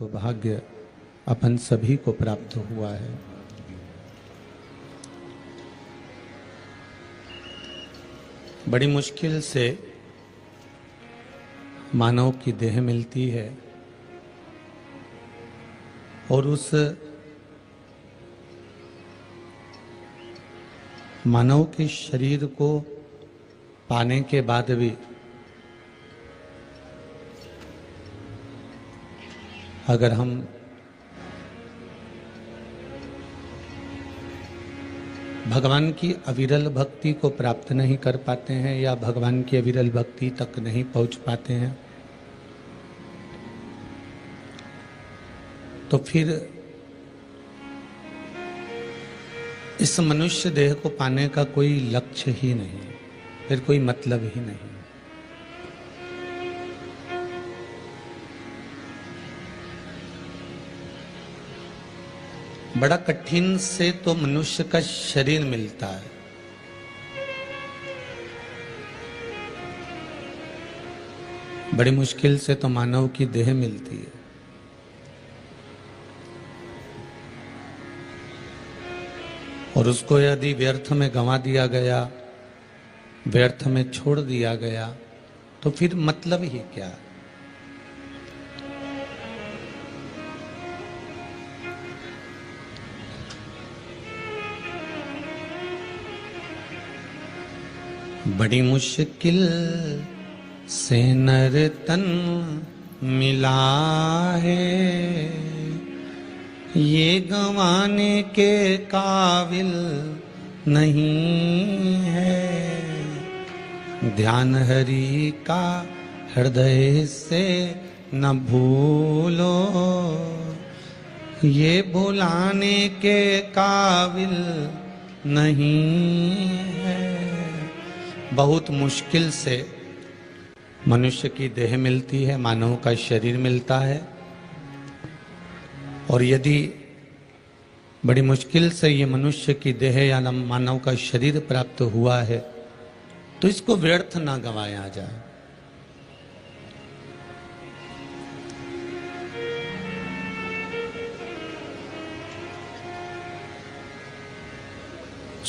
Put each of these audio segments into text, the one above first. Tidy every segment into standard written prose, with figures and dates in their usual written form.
सौभाग्य अपन सभी को प्राप्त हुआ है। बड़ी मुश्किल से मानव की देह मिलती है और उस मानव के शरीर को पाने के बाद भी अगर हम भगवान की अविरल भक्ति को प्राप्त नहीं कर पाते हैं या भगवान की अविरल भक्ति तक नहीं पहुंच पाते हैं, तो फिर इस मनुष्य देह को पाने का कोई लक्ष्य ही नहीं, फिर कोई मतलब ही नहीं। बड़ा कठिन से तो मनुष्य का शरीर मिलता है, बड़ी मुश्किल से तो मानव की देह मिलती है। और उसको यदि व्यर्थ में गंवा दिया गया, व्यर्थ में छोड़ दिया गया, तो फिर मतलब ही क्या? बड़ी मुश्किल से नर तन मिला है, ये गंवाने के काबिल नहीं है। ध्यान हरि का हृदय से न भूलो, ये भुलाने के काबिल नहीं है। बहुत मुश्किल से मनुष्य की देह मिलती है, मानव का शरीर मिलता है, और यदि बड़ी मुश्किल से ये मनुष्य की देह या मानव का शरीर प्राप्त हुआ है, तो इसको व्यर्थ ना गंवाया जाए।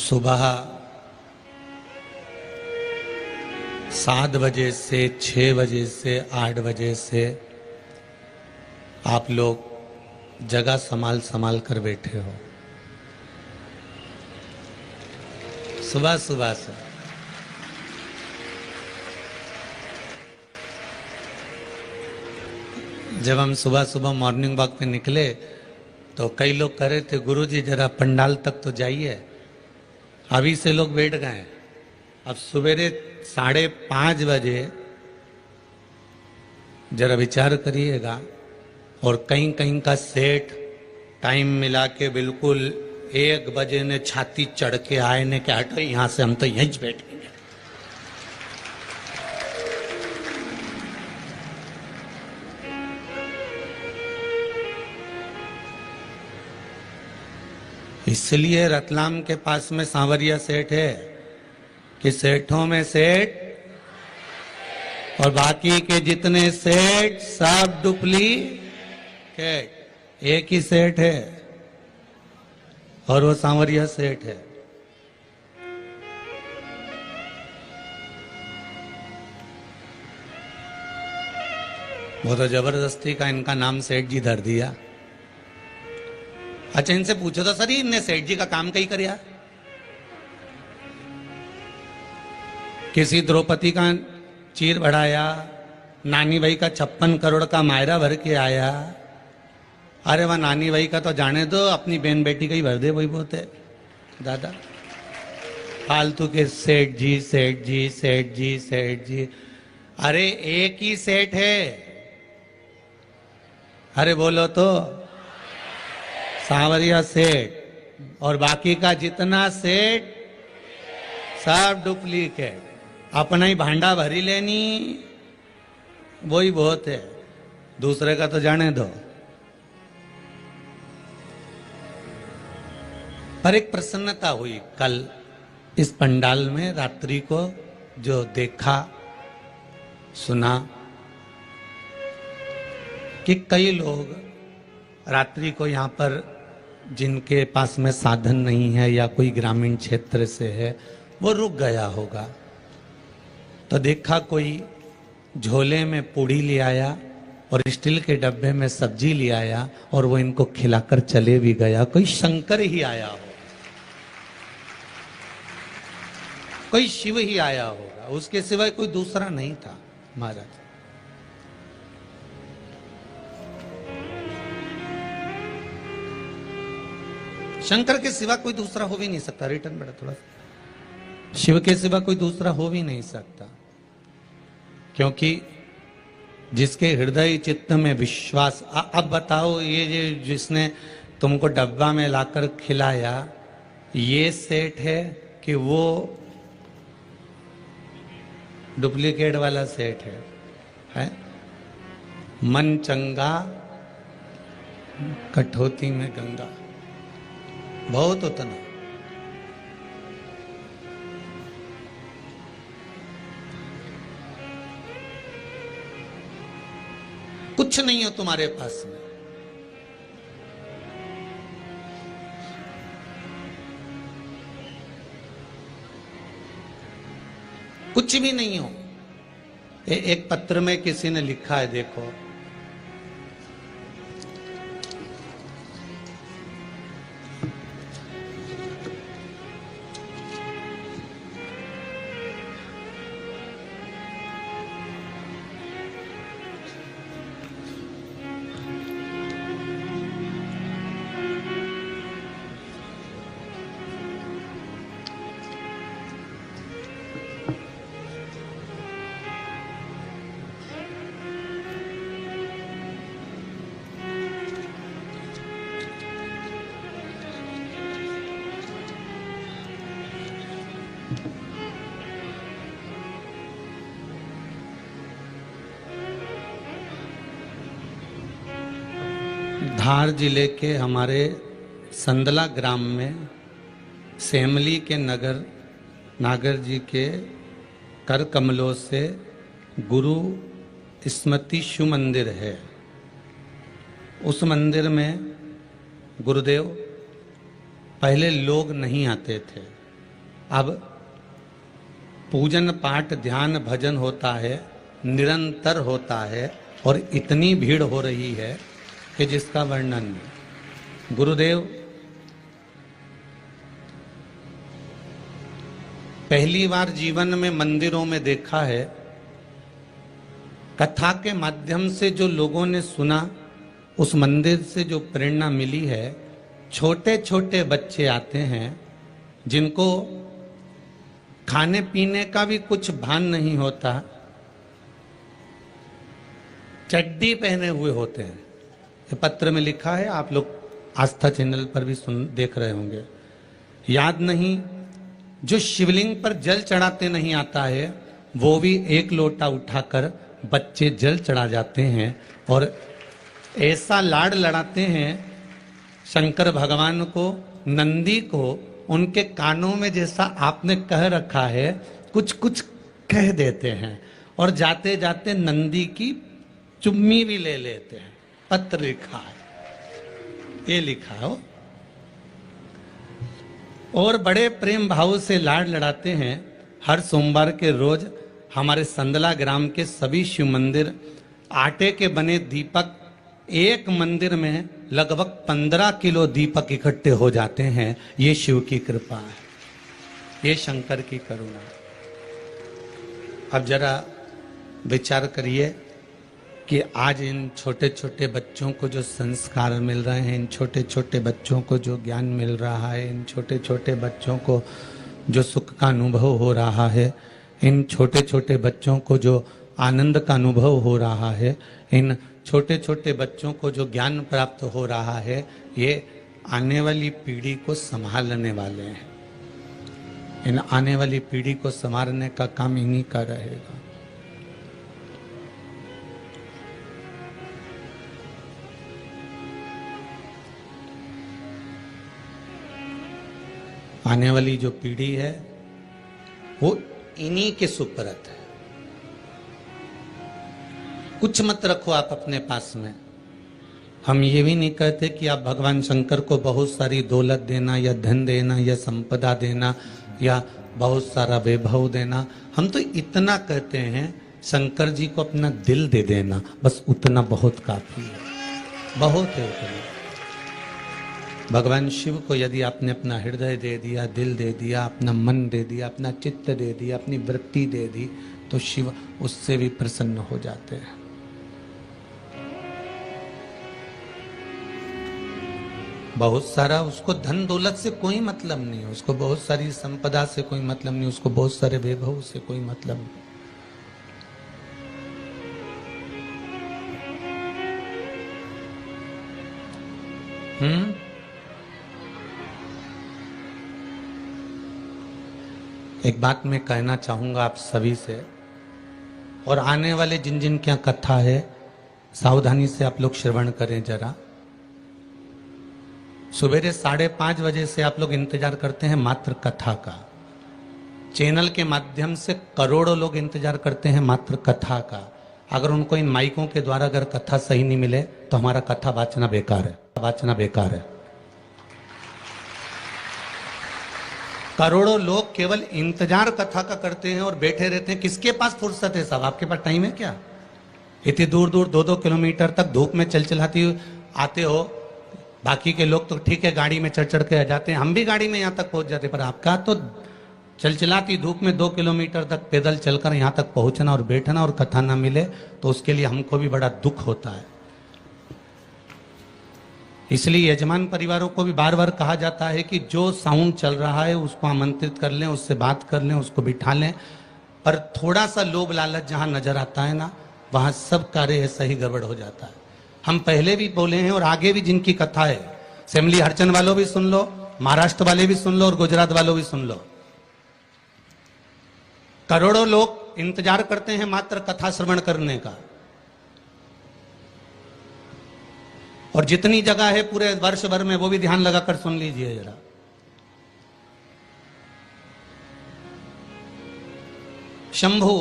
सुबह 7 बजे से 6 बजे से 8 बजे से आप लोग जगह संभाल संभाल कर बैठे हो। सुबह सुबह से जब हम सुबह सुबह मॉर्निंग वॉक पे निकले तो कई लोग कह रहे थे, गुरुजी जरा पंडाल तक तो जाइए। अभी से लोग बैठ गए। अब सवेरे 5:30 बजे जरा विचार करिएगा, और कहीं कहीं का सेट टाइम मिला के बिल्कुल 1 बजे ने छाती चढ़ के आए ने क्या हटो यहां से, हम तो यहीं बैठेंगे। इसलिए रतलाम के पास में सांवरिया सेठ है कि सेठों में सेठ और बाकी के जितने सेठ सब डुप्लीकेट। एक ही सेठ है और वो सांवरिया सेठ है। वो तो जबरदस्ती का इनका नाम सेठ जी धर दिया। अच्छा, इनसे पूछो तो सर, इनने सेठ जी का काम कहीं करया? किसी द्रौपदी का चीर बढ़ाया, नानी भाई का 56 करोड़ का मायरा भर के आया। अरे वह नानी भाई का तो जाने दो, अपनी बहन बेटी का ही भर दे, वही बहुत है दादा। फालतू के सेठ जी सेठ जी सेठ जी सेठ जी। अरे एक ही सेठ है, अरे बोलो तो, सांवरिया सेठ, और बाकी का जितना सेठ सब डुप्लीकेट। अपना ही भांडा भरी लेनी, वही बहुत है, दूसरे का तो जाने दो। पर एक प्रसन्नता हुई कल इस पंडाल में, रात्रि को जो देखा सुना कि कई लोग रात्रि को यहाँ पर जिनके पास में साधन नहीं है या कोई ग्रामीण क्षेत्र से है वो रुक गया होगा, तो देखा कोई झोले में पूड़ी ले आया और स्टील के डब्बे में सब्जी ले आया और वो इनको खिलाकर चले भी गया। कोई शंकर ही आया हो, कोई शिव ही आया होगा, उसके सिवाय कोई दूसरा नहीं था महाराज। शंकर के सिवा कोई दूसरा हो भी नहीं सकता। रिटर्न बड़ा थोड़ा, शिव के सिवा कोई दूसरा हो भी नहीं सकता, क्योंकि जिसके हृदय चित्त में विश्वास। अब बताओ, ये जिसने तुमको डब्बा में लाकर खिलाया, ये सेठ है कि वो डुप्लीकेट वाला सेठ है? मन चंगा कठौती में गंगा, बहुत उतना। कुछ नहीं हो तुम्हारे पास में, कुछ भी नहीं हो। एक पत्र में किसी ने लिखा है, देखो, धार जिले के हमारे संदला ग्राम में सेमली के नगर नागर जी के कर कमलों से गुरु स्मृति शिव मंदिर है। उस मंदिर में गुरुदेव पहले लोग नहीं आते थे, अब पूजन पाठ ध्यान भजन होता है, निरंतर होता है और इतनी भीड़ हो रही है कि जिसका वर्णन नहीं। गुरुदेव पहली बार जीवन में मंदिरों में देखा है, कथा के माध्यम से जो लोगों ने सुना, उस मंदिर से जो प्रेरणा मिली है। छोटे छोटे बच्चे आते हैं जिनको खाने पीने का भी कुछ भान नहीं होता, चड्डी पहने हुए होते हैं। ये पत्र में लिखा है, आप लोग आस्था चैनल पर भी देख रहे होंगे। याद नहीं, जो शिवलिंग पर जल चढ़ाते नहीं आता है, वो भी एक लोटा उठाकर बच्चे जल चढ़ा जाते हैं और ऐसा लाड लड़ाते हैं शंकर भगवान को, नंदी को। उनके कानों में जैसा आपने कह रखा है, कुछ कुछ कह देते हैं और जाते जाते नंदी की चुम्मी भी ले लेते हैं। पत्र लिखा है, ये लिखा हो। और बड़े प्रेम भाव से लाड लड़ाते हैं। हर सोमवार के रोज हमारे संदला ग्राम के सभी शिव मंदिर आटे के बने दीपक, एक मंदिर में लगभग 15 किलो दीपक इकट्ठे हो जाते हैं। ये शिव की कृपा है, ये शंकर की करुणा। अब जरा विचार करिए कि आज इन छोटे छोटे बच्चों को जो संस्कार मिल रहे हैं, इन छोटे छोटे बच्चों को जो ज्ञान मिल रहा है, इन छोटे छोटे बच्चों को जो सुख का अनुभव हो रहा है, इन छोटे छोटे बच्चों को जो आनंद का अनुभव हो रहा है, इन छोटे छोटे बच्चों को जो ज्ञान प्राप्त हो रहा है, ये आने वाली पीढ़ी को संभालने वाले हैं। इन आने वाली पीढ़ी को संभालने का काम इन्हीं का रहेगा। आने वाली जो पीढ़ी है वो इन्हीं के सुपुर्द है। कुछ मत रखो आप अपने पास में, हम ये भी नहीं कहते कि आप भगवान शंकर को बहुत सारी दौलत देना या धन देना या संपदा देना या बहुत सारा वैभव देना। हम तो इतना कहते हैं शंकर जी को अपना दिल दे देना, बस उतना बहुत काफी है, बहुत है उतना। भगवान शिव को यदि आपने अपना हृदय दे दिया, दिल दे दिया, अपना मन दे दिया, अपना चित्त दे दिया, अपनी वृत्ति दे दी, तो शिव उससे भी प्रसन्न हो जाते हैं। बहुत सारा उसको धन दौलत से कोई मतलब नहीं है, उसको बहुत सारी संपदा से कोई मतलब नहीं, उसको बहुत सारे वैभव से कोई मतलब नहीं। एक बात मैं कहना चाहूंगा आप सभी से, और आने वाले जिन जिन क्या कथा है सावधानी से आप लोग श्रवण करें जरा। सवेरे 5:30 बजे से आप लोग इंतजार करते हैं मात्र कथा का, चैनल के माध्यम से करोड़ों लोग इंतजार करते हैं मात्र कथा का। अगर उनको इन माइकों के द्वारा अगर कथा सही नहीं मिले तो हमारा कथा वाचना बेकार है, वाचना बेकार है। करोड़ों लोग केवल इंतजार कथा का करते हैं और बैठे रहते हैं। किसके पास फुर्सत है साहब? आपके पास टाइम है क्या? इतनी दूर दूर 2-2 किलोमीटर तक धूप में चलचलाती आते हो। बाकी के लोग तो ठीक है गाड़ी में चढ़ के आ जाते हैं, हम भी गाड़ी में यहाँ तक पहुंच जाते, पर आपका तो चलचलाती धूप में 2 किलोमीटर तक पैदल चलकर यहाँ तक पहुंचना और बैठना और कथा ना मिले तो उसके लिए हमको भी बड़ा दुख होता है। इसलिए यजमान परिवारों को भी बार बार कहा जाता है कि जो साउंड चल रहा है उसको आमंत्रित कर लें, उससे बात कर लें, उसको बिठा लें। पर थोड़ा सा लोभ लालच जहां नजर आता है ना, वहां सब कार्य ऐसा ही गड़बड़ हो जाता है। हम पहले भी बोले हैं और आगे भी जिनकी कथा है, सेमली हरचन वालों भी सुन लो, महाराष्ट्र वाले भी सुन लो और गुजरात वालों भी सुन लो। करोड़ों लोग इंतजार करते हैं मात्र कथा श्रवण करने का, और जितनी जगह है पूरे वर्ष भर में वो भी ध्यान लगाकर सुन लीजिए जरा। शंभु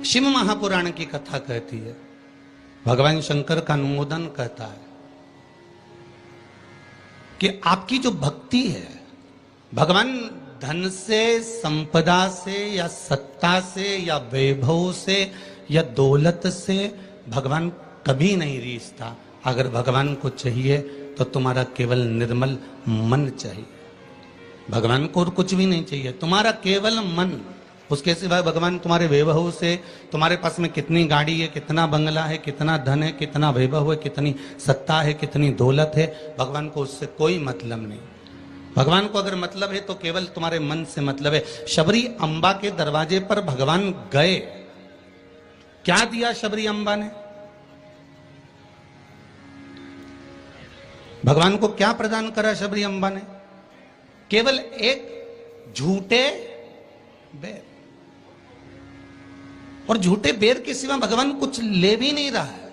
शिव महापुराण की कथा कहती है, भगवान शंकर का अनुमोदन कहता है कि आपकी जो भक्ति है, भगवान धन से, संपदा से या सत्ता से या वैभव से या दौलत से भगवान कभी नहीं रीझता। अगर भगवान को चाहिए तो तुम्हारा केवल निर्मल मन चाहिए, भगवान को और कुछ भी नहीं चाहिए, तुम्हारा केवल मन। उसके सिवाय भगवान तुम्हारे वैभव से, तुम्हारे पास में कितनी गाड़ी है, कितना बंगला है, कितना धन है, कितना वैभव है, कितनी सत्ता है, कितनी दौलत है, भगवान को उससे कोई मतलब नहीं। भगवान को अगर मतलब है तो केवल तुम्हारे मन से मतलब है। शबरी अम्बा के दरवाजे पर भगवान गए, क्या दिया शबरी अम्बा ने? भगवान को क्या प्रदान करा शबरी अम्बा ने? केवल एक झूठे बेर, और झूठे बेर के सिवा भगवान कुछ ले भी नहीं रहा है।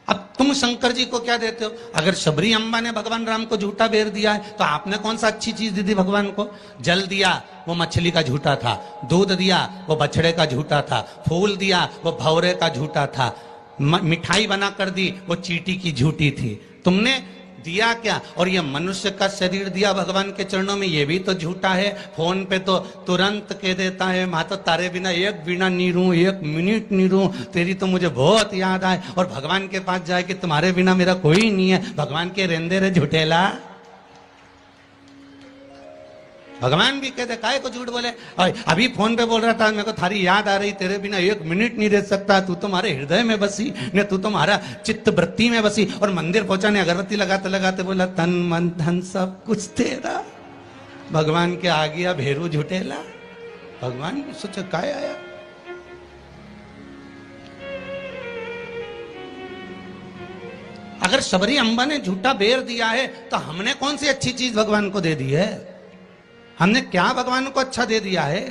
अब तुम शंकर जी को क्या देते हो? अगर शबरी अम्बा ने भगवान राम को झूठा बेर दिया है तो आपने कौन सा अच्छी चीज दी थी भगवान को? जल दिया वो मछली का झूठा था, दूध दिया वो बछड़े का झूठा था, फूल दिया वो भौरे का झूठा था, मिठाई बना कर दी वो चींटी की झूठी थी। तुमने दिया क्या? और ये मनुष्य का शरीर दिया भगवान के चरणों में, ये भी तो झूठा है। फोन पे तो तुरंत कह देता है माता तारे बिना एक बिना नहीं रहूं, एक मिनट नहीं रहूं, तेरी तो मुझे बहुत याद आए। और भगवान के पास जाए कि तुम्हारे बिना मेरा कोई नहीं है। भगवान के रेंदे रे झूठेला। भगवान भी कहते काहे को झूठ बोले? अभी फोन पे बोल रहा था मेरे को थारी याद आ रही, तेरे बिना एक मिनट नहीं रह सकता, तू तो हमारे हृदय में बसी ने, तू तो हमारा चित्त वृत्ति में बसी। और मंदिर पहुंचा ने अगरबत्ती लगाते लगाते बोला तन मन धन सब कुछ तेरा। भगवान के आ गया भेरू झूठेला। भगवान सोचा काय आया। अगर शबरी अम्बा ने झूठा बेर दिया है तो हमने कौन सी अच्छी चीज भगवान को दे दी है? हमने क्या भगवान को अच्छा दे दिया है?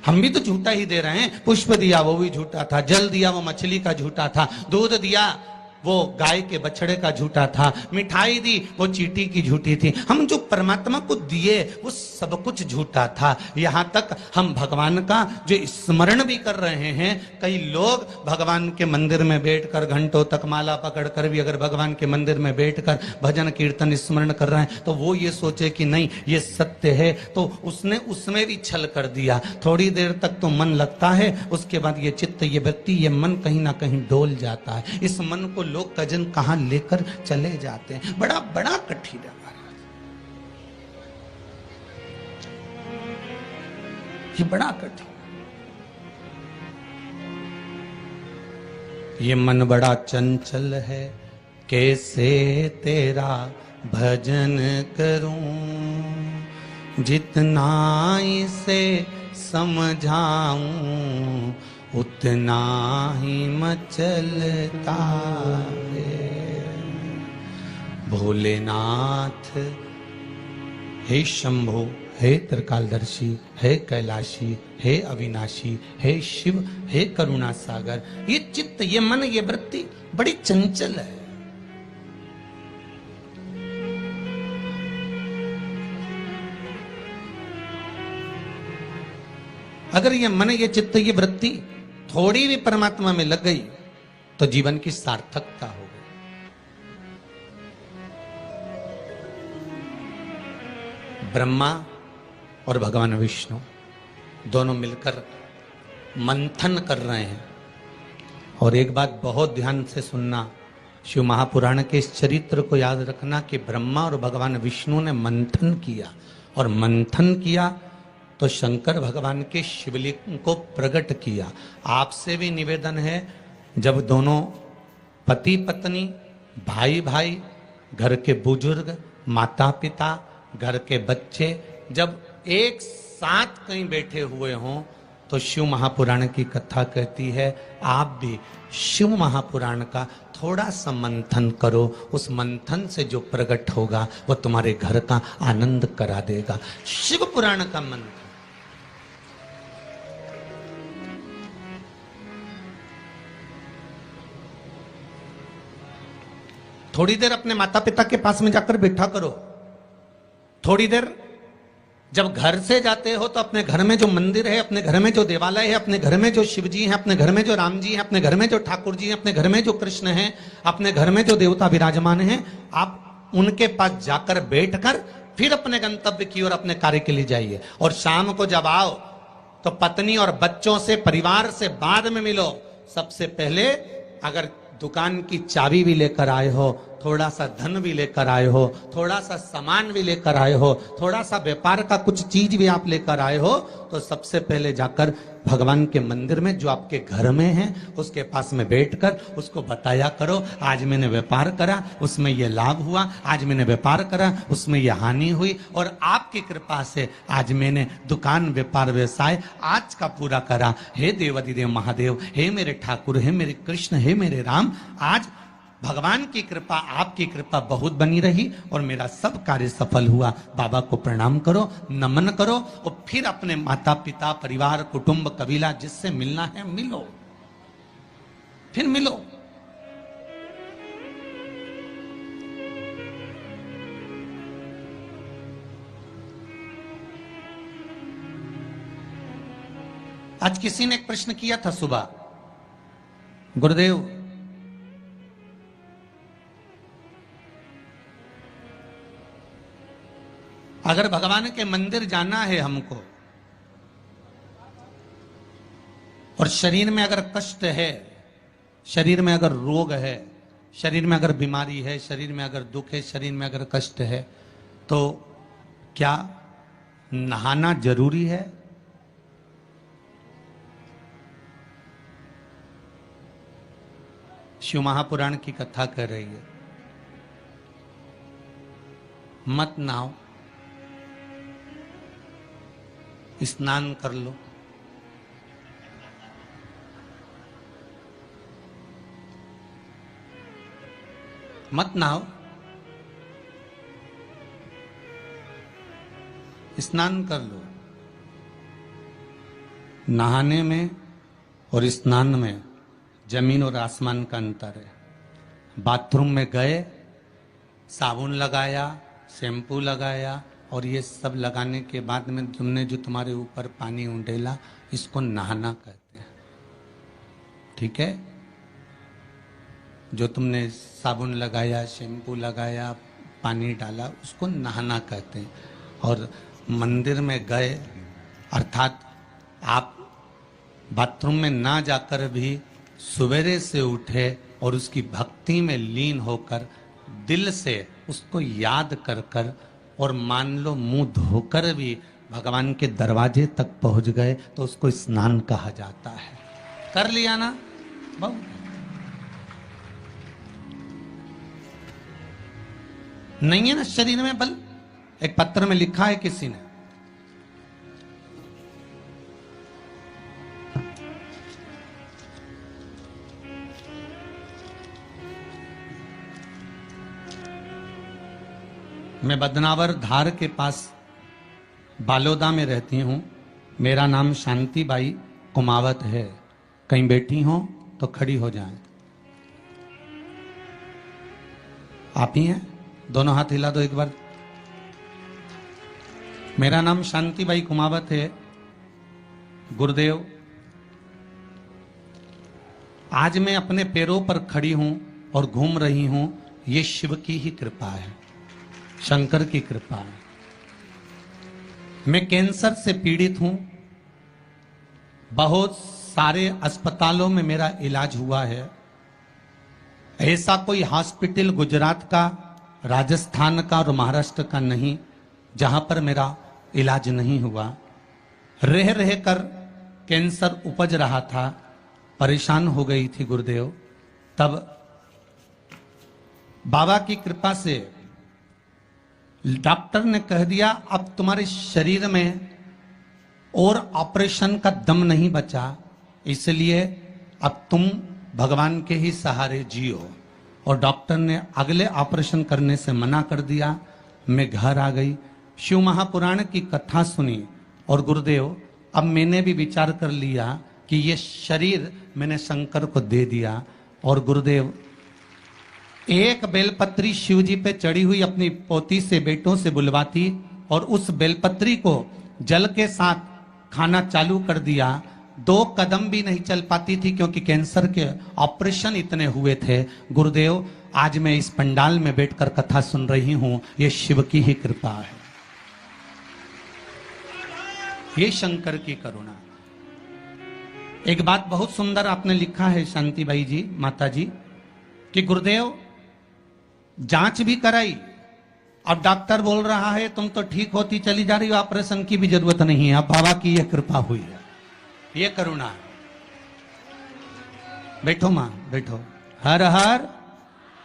हम भी तो झूठा ही दे रहे हैं। पुष्प दिया वो भी झूठा था, जल दिया वो मछली का झूठा था, दूध दिया वो गाय के बछड़े का झूठा था, मिठाई दी वो चींटी की झूठी थी, हम जो परमात्मा को दिए वो सब कुछ झूठा था। यहां तक हम भगवान का जो स्मरण भी कर रहे हैं, कई लोग भगवान के मंदिर में बैठकर घंटों तक माला पकड़कर भी अगर भगवान के मंदिर में बैठकर भजन कीर्तन स्मरण कर रहे हैं तो वो ये सोचे कि नहीं ये सत्य है, तो उसने उसमें भी छल कर दिया। थोड़ी देर तक तो मन लगता है, उसके बाद ये चित्त, ये व्यक्ति, ये मन कहीं ना कहीं डोल जाता है। इस मन को लोग कजन कहां लेकर चले जाते हैं, बड़ा बड़ा कठिन है महाराज, ये बड़ा कठिन। ये मन बड़ा चंचल है, कैसे तेरा भजन करूं, जितना इसे समझाऊं उतना ही मचलता है। भोलेनाथ हे शंभो, हे त्रिकालदर्शी, हे कैलाशी, हे अविनाशी, हे शिव, हे करुणा सागर, ये चित्त, ये मन, ये वृत्ति बड़ी चंचल है। अगर ये मन, ये चित्त, ये वृत्ति थोड़ी भी परमात्मा में लग गई तो जीवन की सार्थकता हो गई। ब्रह्मा और भगवान विष्णु दोनों मिलकर मंथन कर रहे हैं। और एक बात बहुत ध्यान से सुनना, शिव महापुराण के इस चरित्र को याद रखना कि ब्रह्मा और भगवान विष्णु ने मंथन किया, और मंथन किया तो शंकर भगवान के शिवलिंग को प्रकट किया। आपसे भी निवेदन है, जब दोनों पति पत्नी, भाई भाई, घर के बुजुर्ग, माता पिता, घर के बच्चे जब एक साथ कहीं बैठे हुए हों तो शिव महापुराण की कथा कहती है आप भी शिव महापुराण का थोड़ा सा मंथन करो। उस मंथन से जो प्रकट होगा वो तुम्हारे घर का आनंद करा देगा। शिव पुराण का मंथन। थोड़ी देर अपने माता पिता के पास में जाकर बैठा करो। थोड़ी देर जब घर से जाते हो तो अपने घर में जो मंदिर है, अपने घर में जो देवालय है, अपने घर में जो शिव जी हैं, अपने घर में जो राम जी हैं, अपने घर में जो ठाकुर जी हैं, अपने घर में जो कृष्ण हैं, अपने घर में जो देवता विराजमान हैं, आप उनके पास जाकर बैठकर फिर अपने गंतव्य की ओर अपने कार्य के लिए जाइए। और शाम को जब आओ तो पत्नी और बच्चों से, परिवार से बाद में मिलो। सबसे पहले अगर दुकान की चाबी भी लेकर आए हो, थोड़ा सा धन भी लेकर आए हो, थोड़ा सा सामान भी लेकर आए हो, थोड़ा सा व्यापार का कुछ चीज भी आप लेकर आए हो, तो सबसे पहले जाकर भगवान के मंदिर में जो आपके घर में है उसके पास में बैठकर उसको बताया करो, आज मैंने व्यापार करा उसमें ये लाभ हुआ, आज मैंने व्यापार करा उसमें ये हानि हुई, और आपकी कृपा से आज मैंने दुकान, व्यापार, व्यवसाय आज का पूरा करा। हे देवाधिदेव महादेव, हे मेरे ठाकुर, हे मेरे कृष्ण, हे मेरे राम, आज भगवान की कृपा, आपकी कृपा बहुत बनी रही और मेरा सब कार्य सफल हुआ। बाबा को प्रणाम करो, नमन करो, और फिर अपने माता पिता, परिवार, कुटुंब, कबीला जिससे मिलना है मिलो, फिर मिलो। आज किसी ने एक प्रश्न किया था सुबह, गुरुदेव अगर भगवान के मंदिर जाना है हमको और शरीर में अगर कष्ट है, शरीर में अगर रोग है, शरीर में अगर बीमारी है, शरीर में अगर दुख है, शरीर में अगर कष्ट है, तो क्या नहाना जरूरी है? शिव महापुराण की कथा कह रही है मत नहाओ, स्नान कर लो। मत नहाओ, स्नान कर लो। नहाने में और स्नान में जमीन और आसमान का अंतर है। बाथरूम में गए, साबुन लगाया, शैम्पू लगाया, और ये सब लगाने के बाद में तुमने जो तुम्हारे ऊपर पानी उंडेला, इसको नहाना कहते हैं। ठीक है? जो तुमने साबुन लगाया, शैम्पू लगाया, पानी डाला, उसको नहाना कहते हैं। और मंदिर में गए, अर्थात आप बाथरूम में ना जाकर भी सवेरे से उठे और उसकी भक्ति में लीन होकर दिल से उसको याद कर कर, और मान लो मुंह धोकर भी भगवान के दरवाजे तक पहुंच गए, तो उसको स्नान कहा जाता है। कर लिया ना? बहुत। नहीं है ना शरीर में बल? एक पत्र में लिखा है किसी ने, मैं बदनावर धार के पास बालोदा में रहती हूं। मेरा नाम शांतिबाई कुमावत है। कहीं बैठी हो तो खड़ी हो जाएं। आप ही हैं? दोनों हाथ हिला दो एक बार। मेरा नाम शांतिबाई कुमावत है। गुरुदेव, आज मैं अपने पैरों पर खड़ी हूं और घूम रही हूं, ये शिव की ही कृपा है, शंकर की कृपा है। मैं कैंसर से पीड़ित हूं। बहुत सारे अस्पतालों में मेरा इलाज हुआ है। ऐसा कोई हॉस्पिटल गुजरात का, राजस्थान का और महाराष्ट्र का नहीं जहां पर मेरा इलाज नहीं हुआ। रह रह कर कैंसर उपज रहा था, परेशान हो गई थी गुरुदेव। तब बाबा की कृपा से डॉक्टर ने कह दिया, अब तुम्हारे शरीर में और ऑपरेशन का दम नहीं बचा, इसलिए अब तुम भगवान के ही सहारे जियो। और डॉक्टर ने अगले ऑपरेशन करने से मना कर दिया। मैं घर आ गई, शिव महापुराण की कथा सुनी, और गुरुदेव अब मैंने भी विचार कर लिया कि ये शरीर मैंने शंकर को दे दिया। और गुरुदेव, एक बेलपत्री शिव जी पे चढ़ी हुई अपनी पोती से, बेटों से बुलवाती, और उस बेलपत्री को जल के साथ खाना चालू कर दिया। 2 कदम भी नहीं चल पाती थी क्योंकि कैंसर के ऑपरेशन इतने हुए थे। गुरुदेव, आज मैं इस पंडाल में बैठकर कथा सुन रही हूं, ये शिव की ही कृपा है, ये शंकर की करुणा। एक बात बहुत सुंदर आपने लिखा है शांतिबाई जी, माता जी, कि गुरुदेव जांच भी कराई, अब डॉक्टर बोल रहा है तुम तो ठीक होती चली जा रही हो, ऑपरेशन की भी जरूरत नहीं है। अब बाबा की यह कृपा हुई है, ये करुणा है। बैठो मां, बैठो। हर हर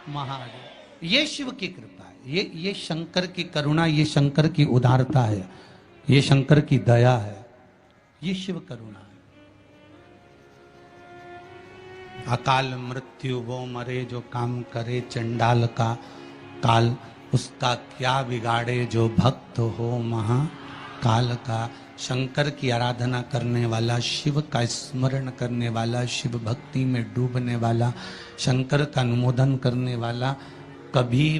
महादेव। ये शिव की कृपा है, ये शंकर की करुणा, ये शंकर की उदारता है, ये शंकर की दया है, ये शिव करुणा है। अकाल मृत्यु वो मरे जो काम करे, चंडाल का काल उसका क्या बिगाड़े, जो भक्त हो महाकाल का। शंकर की आराधना करने वाला, शिव का स्मरण करने वाला, शिव भक्ति में डूबने वाला, शंकर का अनुमोदन करने वाला कभी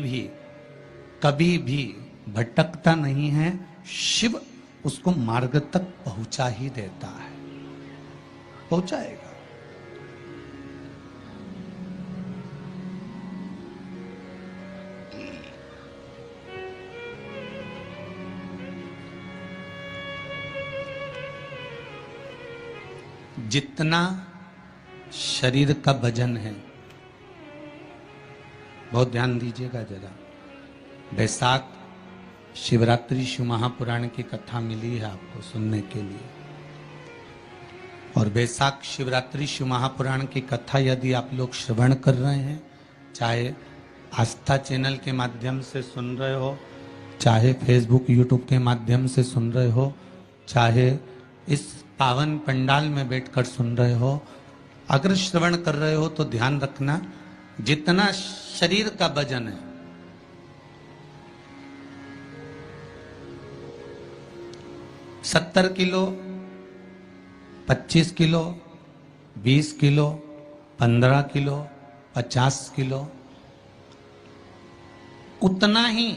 भी भटकता नहीं है। शिव उसको मार्ग तक पहुंचा ही देता है, पहुंचाएगा। जितना शरीर का वजन है, बहुत ध्यान दीजिएगा जरा। बैसाख शिवरात्रि शिव महापुराण की कथा मिली है आपको सुनने के लिए, और बैसाख शिवरात्रि शिव महापुराण की कथा यदि आप लोग श्रवण कर रहे हैं, चाहे आस्था चैनल के माध्यम से सुन रहे हो, चाहे फेसबुक यूट्यूब के माध्यम से सुन रहे हो, चाहे इस पावन पंडाल में बैठकर सुन रहे हो, अगर श्रवण कर रहे हो तो ध्यान रखना, जितना शरीर का वजन है, 70 kilo, 25 kilo, 20 kilo, 15 kilo, 50 kilo, उतना ही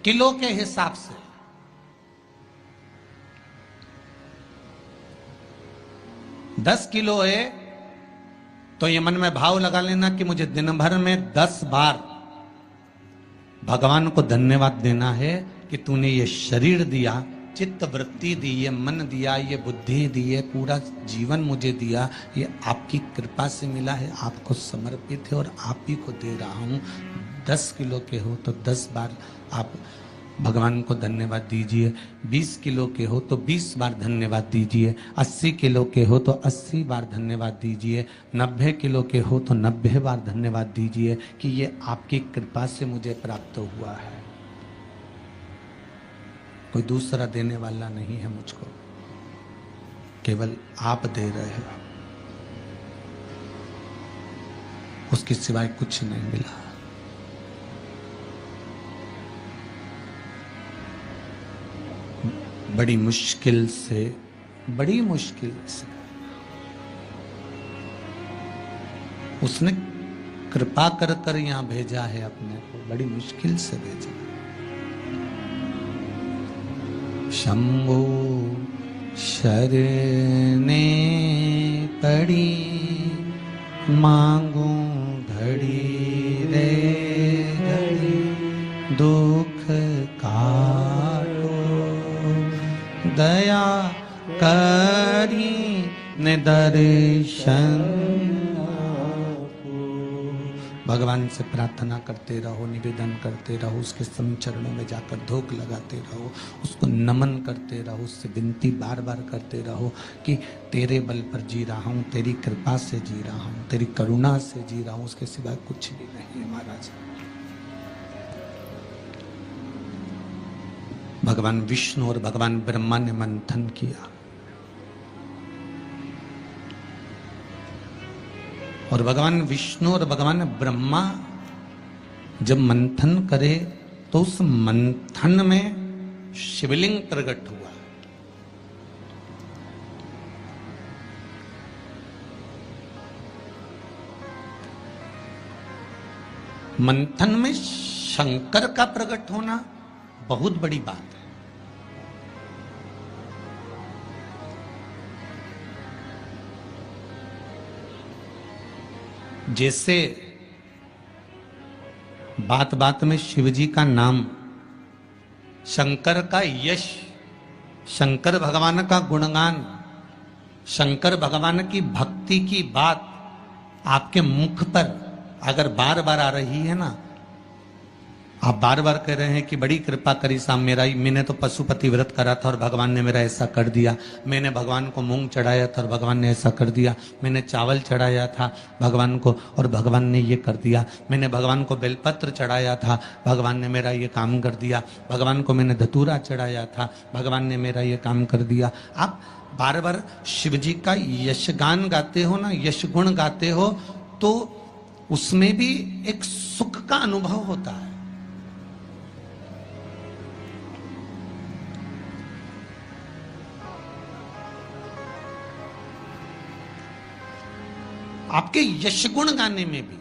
किलो के हिसाब से दस किलो है तो ये मन में भाव लगा लेना कि मुझे दिन भर में 10 बार भगवान को धन्यवाद देना है कि तूने ये शरीर दिया, चित्त वृत्ति दी, ये मन दिया, ये बुद्धि दी है, पूरा जीवन मुझे दिया, ये आपकी कृपा से मिला है, आपको समर्पित है और आप ही को दे रहा हूं। 10 किलो के हो तो 10 बार आप भगवान को धन्यवाद दीजिए, 20 किलो के हो तो 20 बार धन्यवाद दीजिए, 80 किलो के हो तो 80 बार धन्यवाद दीजिए, 90 किलो के हो तो 90 बार धन्यवाद दीजिए कि ये आपकी कृपा से मुझे प्राप्त हुआ है। कोई दूसरा देने वाला नहीं है मुझको, केवल आप दे रहे हो, उसके सिवाय कुछ नहीं मिला। बड़ी मुश्किल से उसने कृपा कर कर यहां भेजा है अपने को, बड़ी मुश्किल से भेजा। शंभो शरणे पड़ी मांगू घड़ी रे घड़ी, दुख काटो दया करी ने दर्शन। भगवान से प्रार्थना करते रहो, निवेदन करते रहो, उसके सम चरणों में जाकर धोख लगाते रहो, उसको नमन करते रहो, उससे विनती बार बार करते रहो कि तेरे बल पर जी रहा हूं, तेरी कृपा से जी रहा हूं, तेरी करुणा से जी रहा हूं, उसके सिवाय कुछ भी नहीं है महाराज। भगवान विष्णु और भगवान ब्रह्मा ने मंथन किया और भगवान विष्णु और भगवान ब्रह्मा जब मंथन करे तो उस मंथन में शिवलिंग प्रकट हुआ। मंथन में शंकर का प्रकट होना बहुत बड़ी बात है। जैसे बात बात में शिवजी का नाम, शंकर का यश, शंकर भगवान का गुणगान, शंकर भगवान की भक्ति की बात आपके मुख पर अगर बार बार आ रही है ना, आप बार बार कह रहे हैं कि बड़ी कृपा करी साहब, मैंने तो पशुपति व्रत करा था और भगवान ने मेरा ऐसा कर दिया, मैंने भगवान को मूंग चढ़ाया था और भगवान ने ऐसा कर दिया, मैंने चावल चढ़ाया था भगवान को और भगवान ने ये कर दिया, मैंने भगवान को बेलपत्र चढ़ाया था, भगवान ने मेरा ये काम कर दिया, भगवान को मैंने धतूरा चढ़ाया था, भगवान ने मेरा ये काम कर दिया। आप बार बार शिव जी का यशगान गाते हो ना, यश गुण गाते हो, तो उसमें भी एक सुख का अनुभव होता है। आपके यश गुण गाने में भी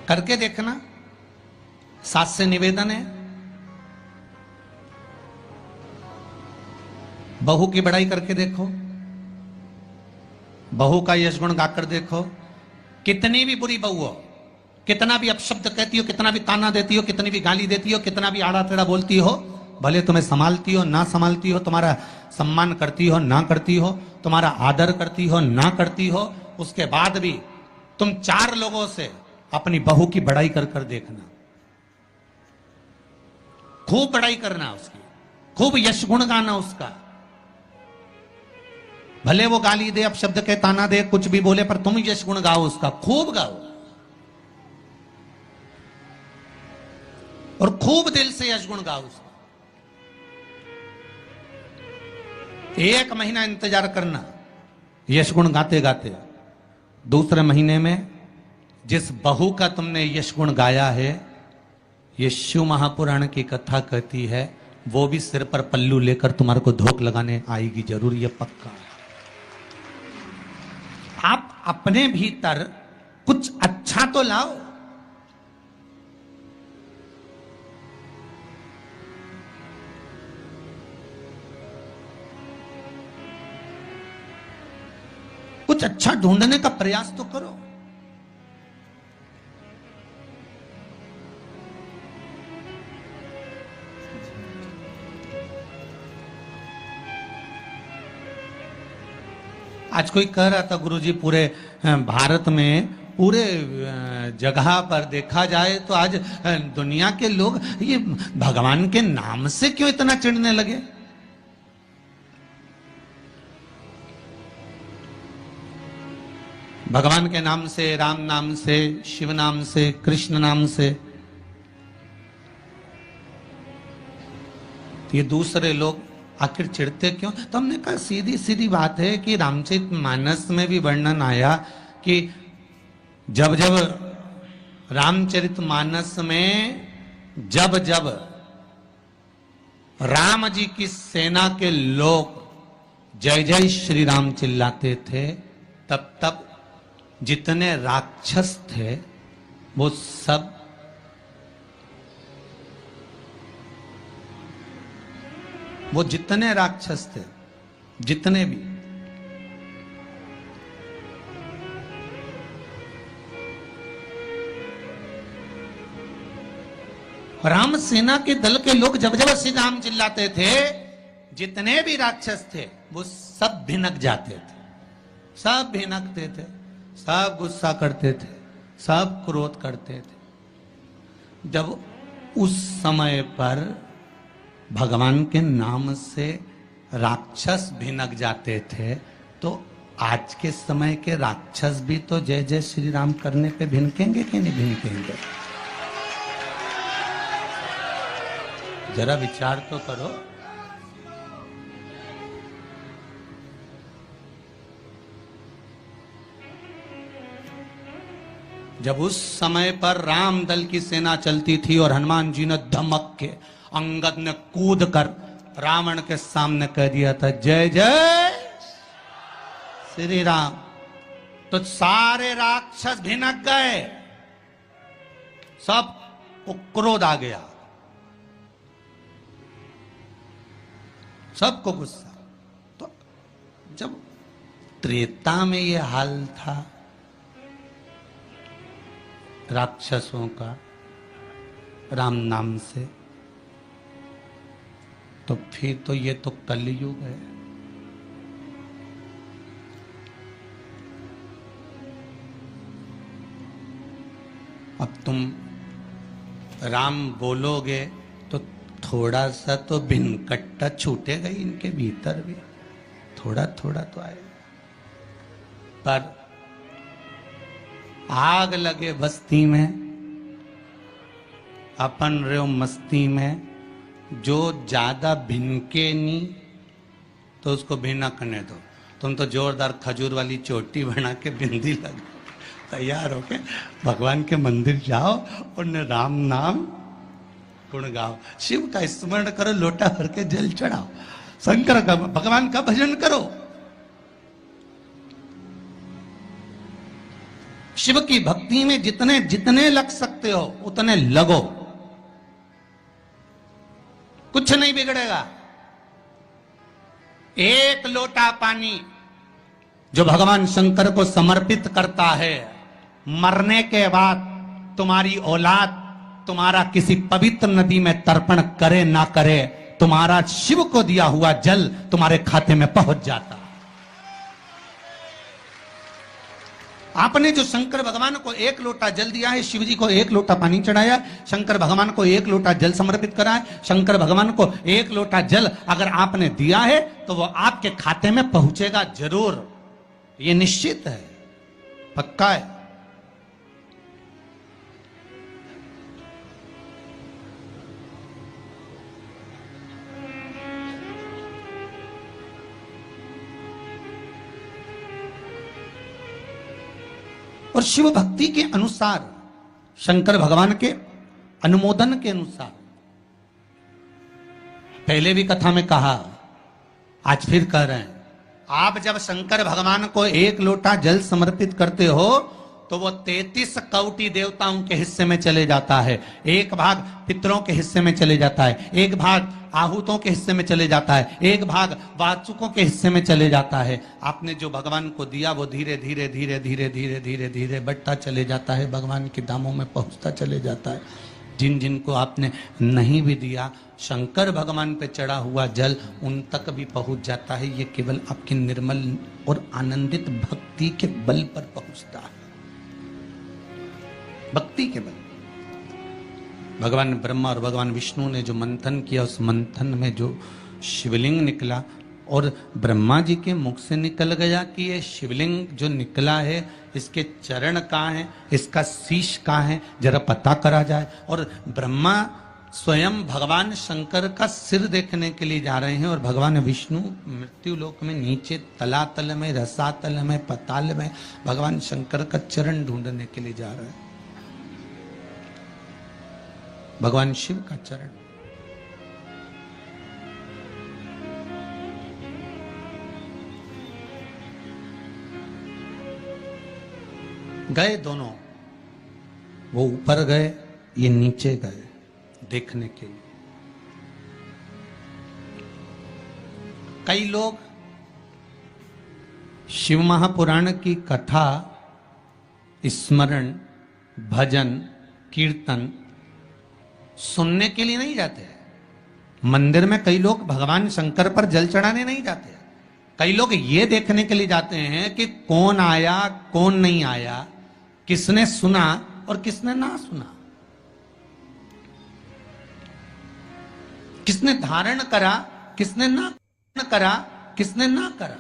करके देखना। सास से निवेदन है, बहू की बड़ाई करके देखो, बहू का यश गुण गाकर देखो। कितनी भी बुरी बहू हो, कितना भी अपशब्द कहती हो, कितना भी ताना देती हो, कितनी भी गाली देती हो, कितना भी आड़ा टेढ़ा बोलती हो, भले तुम्हें संभालती हो ना संभालती हो, तुम्हारा सम्मान करती हो ना करती हो, तुम्हारा आदर करती हो ना करती हो, उसके बाद भी तुम 4 लोगों से अपनी बहू की बड़ाई कर कर देखना। खूब बड़ाई करना उसकी, खूब यश गुण गाना उसका। भले वो गाली दे, अपशब्द के ताना दे, कुछ भी बोले, पर तुम यश गुण गाओ उसका, खूब गाओ और खूब दिल से यश गुण गाओ उसका। 1 महीना इंतजार करना यश गुण गाते गाते। दूसरे महीने में जिस बहू का तुमने यश गुण गाया है, ये शिव महापुराण की कथा कहती है, वो भी सिर पर पल्लू लेकर तुम्हारे को धोख लगाने आएगी जरूर, ये पक्का। आप अपने भीतर कुछ अच्छा तो लाओ। कुछ अच्छा ढूंढने का प्रयास तो करो। आज कोई कह रहा था गुरुजी पूरे भारत में पूरे जगह पर देखा जाए तो आज दुनिया के लोग ये भगवान के नाम से क्यों इतना चिढ़ने लगे। भगवान के नाम से, राम नाम से, शिव नाम से, कृष्ण नाम से, ये दूसरे लोग आखिर चिढ़ते क्यों। तो हमने कहा सीधी सीधी बात है कि रामचरितमानस में भी वर्णन आया कि जब जब रामचरितमानस में जब जब राम जी की सेना के लोग जय जय श्री राम चिल्लाते थे, तब तब जितने राक्षस थे वो सब जितने राक्षस थे, जितने भी, राम सेना के दल के लोग जब जब श्री राम चिल्लाते थे, जितने भी राक्षस थे वो सब भिनक जाते थे, सब भिनकते थे, सब गुस्सा करते थे, सब क्रोध करते थे। जब उस समय पर भगवान के नाम से राक्षस भिनक जाते थे, तो आज के समय के राक्षस भी तो जय जय श्री राम करने पे भिनकेंगे कि नहीं भिनकेंगे। जरा विचार तो करो। जब उस समय पर राम दल की सेना चलती थी और हनुमान जी ने धमक के, अंगद ने कूद कर रावण के सामने कह दिया था जय जय श्री राम, तो सारे राक्षस भिनक गए, सब को क्रोध आ गया, सबको गुस्सा। तो जब त्रेता में ये हाल था राक्षसों का राम नाम से, तो फिर तो ये तो कलयुग है। अब तुम राम बोलोगे तो थोड़ा सा तो भिनकट्टा छूटेगा ही इनके भीतर भी, थोड़ा थोड़ा तो आएगा। पर आग लगे बस्ती में, अपन रहो मस्ती में, जो ज्यादा भिनके नहीं तो उसको भिनकने दो। तुम तो जोरदार खजूर वाली चोटी बना के बिंदी लग तैयार होके भगवान के मंदिर जाओ और राम नाम गुण गाओ, शिव का स्मरण करो, लोटा भर के जल चढ़ाओ, शंकर का भगवान का भजन करो। शिव की भक्ति में जितने जितने लग सकते हो उतने लगो, कुछ नहीं बिगड़ेगा। एक लोटा पानी जो भगवान शंकर को समर्पित करता है, मरने के बाद तुम्हारी औलाद तुम्हारा किसी पवित्र नदी में तर्पण करे ना करे, तुम्हारा शिव को दिया हुआ जल तुम्हारे खाते में पहुंच जाता। आपने जो शंकर भगवान को एक लोटा जल दिया है, शिव जी को एक लोटा पानी चढ़ाया, शंकर भगवान को एक लोटा जल समर्पित करा है, शंकर भगवान को एक लोटा जल अगर आपने दिया है तो वो आपके खाते में पहुंचेगा जरूर, ये निश्चित है, पक्का है। और शिव भक्ति के अनुसार, शंकर भगवान के अनुमोदन के अनुसार, पहले भी कथा में कहा, आज फिर कह रहे हैं, आप जब शंकर भगवान को एक लोटा जल समर्पित करते हो तो वो 33 कोटि देवताओं के हिस्से में चले जाता है, एक भाग पितरों के हिस्से में चले जाता है, एक भाग आहूतों के हिस्से में चले जाता है, एक भाग वाचुकों के हिस्से में चले जाता है। आपने जो भगवान को दिया वो धीरे धीरे धीरे धीरे धीरे धीरे धीरे बढ़ता चले जाता है, भगवान के धामों में पहुंचता चले जाता है। जिन जिन को आपने नहीं भी दिया, शंकर भगवान पे चढ़ा हुआ जल उन तक भी पहुंच जाता है। ये केवल आपकी निर्मल और आनंदित भक्ति के बल पर पहुंचता है, भक्ति के बल। भगवान ब्रह्मा और भगवान विष्णु ने जो मंथन किया, उस मंथन में जो शिवलिंग निकला और ब्रह्मा जी के मुख से निकल गया कि ये शिवलिंग जो निकला है इसके चरण कहाँ हैं, इसका शीश कहाँ है, जरा पता करा जाए। और ब्रह्मा स्वयं भगवान शंकर का सिर देखने के लिए जा रहे हैं और भगवान विष्णु मृत्यु लोक में नीचे तलातल में, रसातल में, पताल में भगवान शंकर का चरण ढूंढने के लिए जा रहे हैं, भगवान शिव का चरण। गए दोनों, वो ऊपर गए, ये नीचे गए देखने के लिए। कई लोग शिव महापुराण की कथा, स्मरण, भजन, कीर्तन सुनने के लिए नहीं जाते हैं। मंदिर में कई लोग भगवान शंकर पर जल चढ़ाने नहीं जाते हैं। कई लोग ये देखने के लिए जाते हैं कि कौन आया कौन नहीं आया, किसने सुना और किसने ना सुना, किसने धारण करा किसने ना करा, किसने ना करा।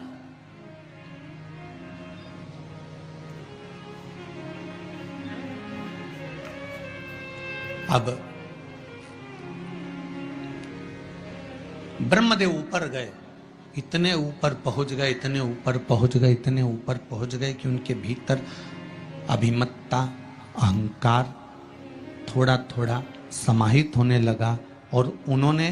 अब ब्रह्मदेव ऊपर गए, इतने ऊपर पहुंच गए, इतने ऊपर पहुंच गए, इतने ऊपर पहुंच गए कि उनके भीतर अभिमत्ता, अहंकार थोड़ा थोड़ा समाहित होने लगा और उन्होंने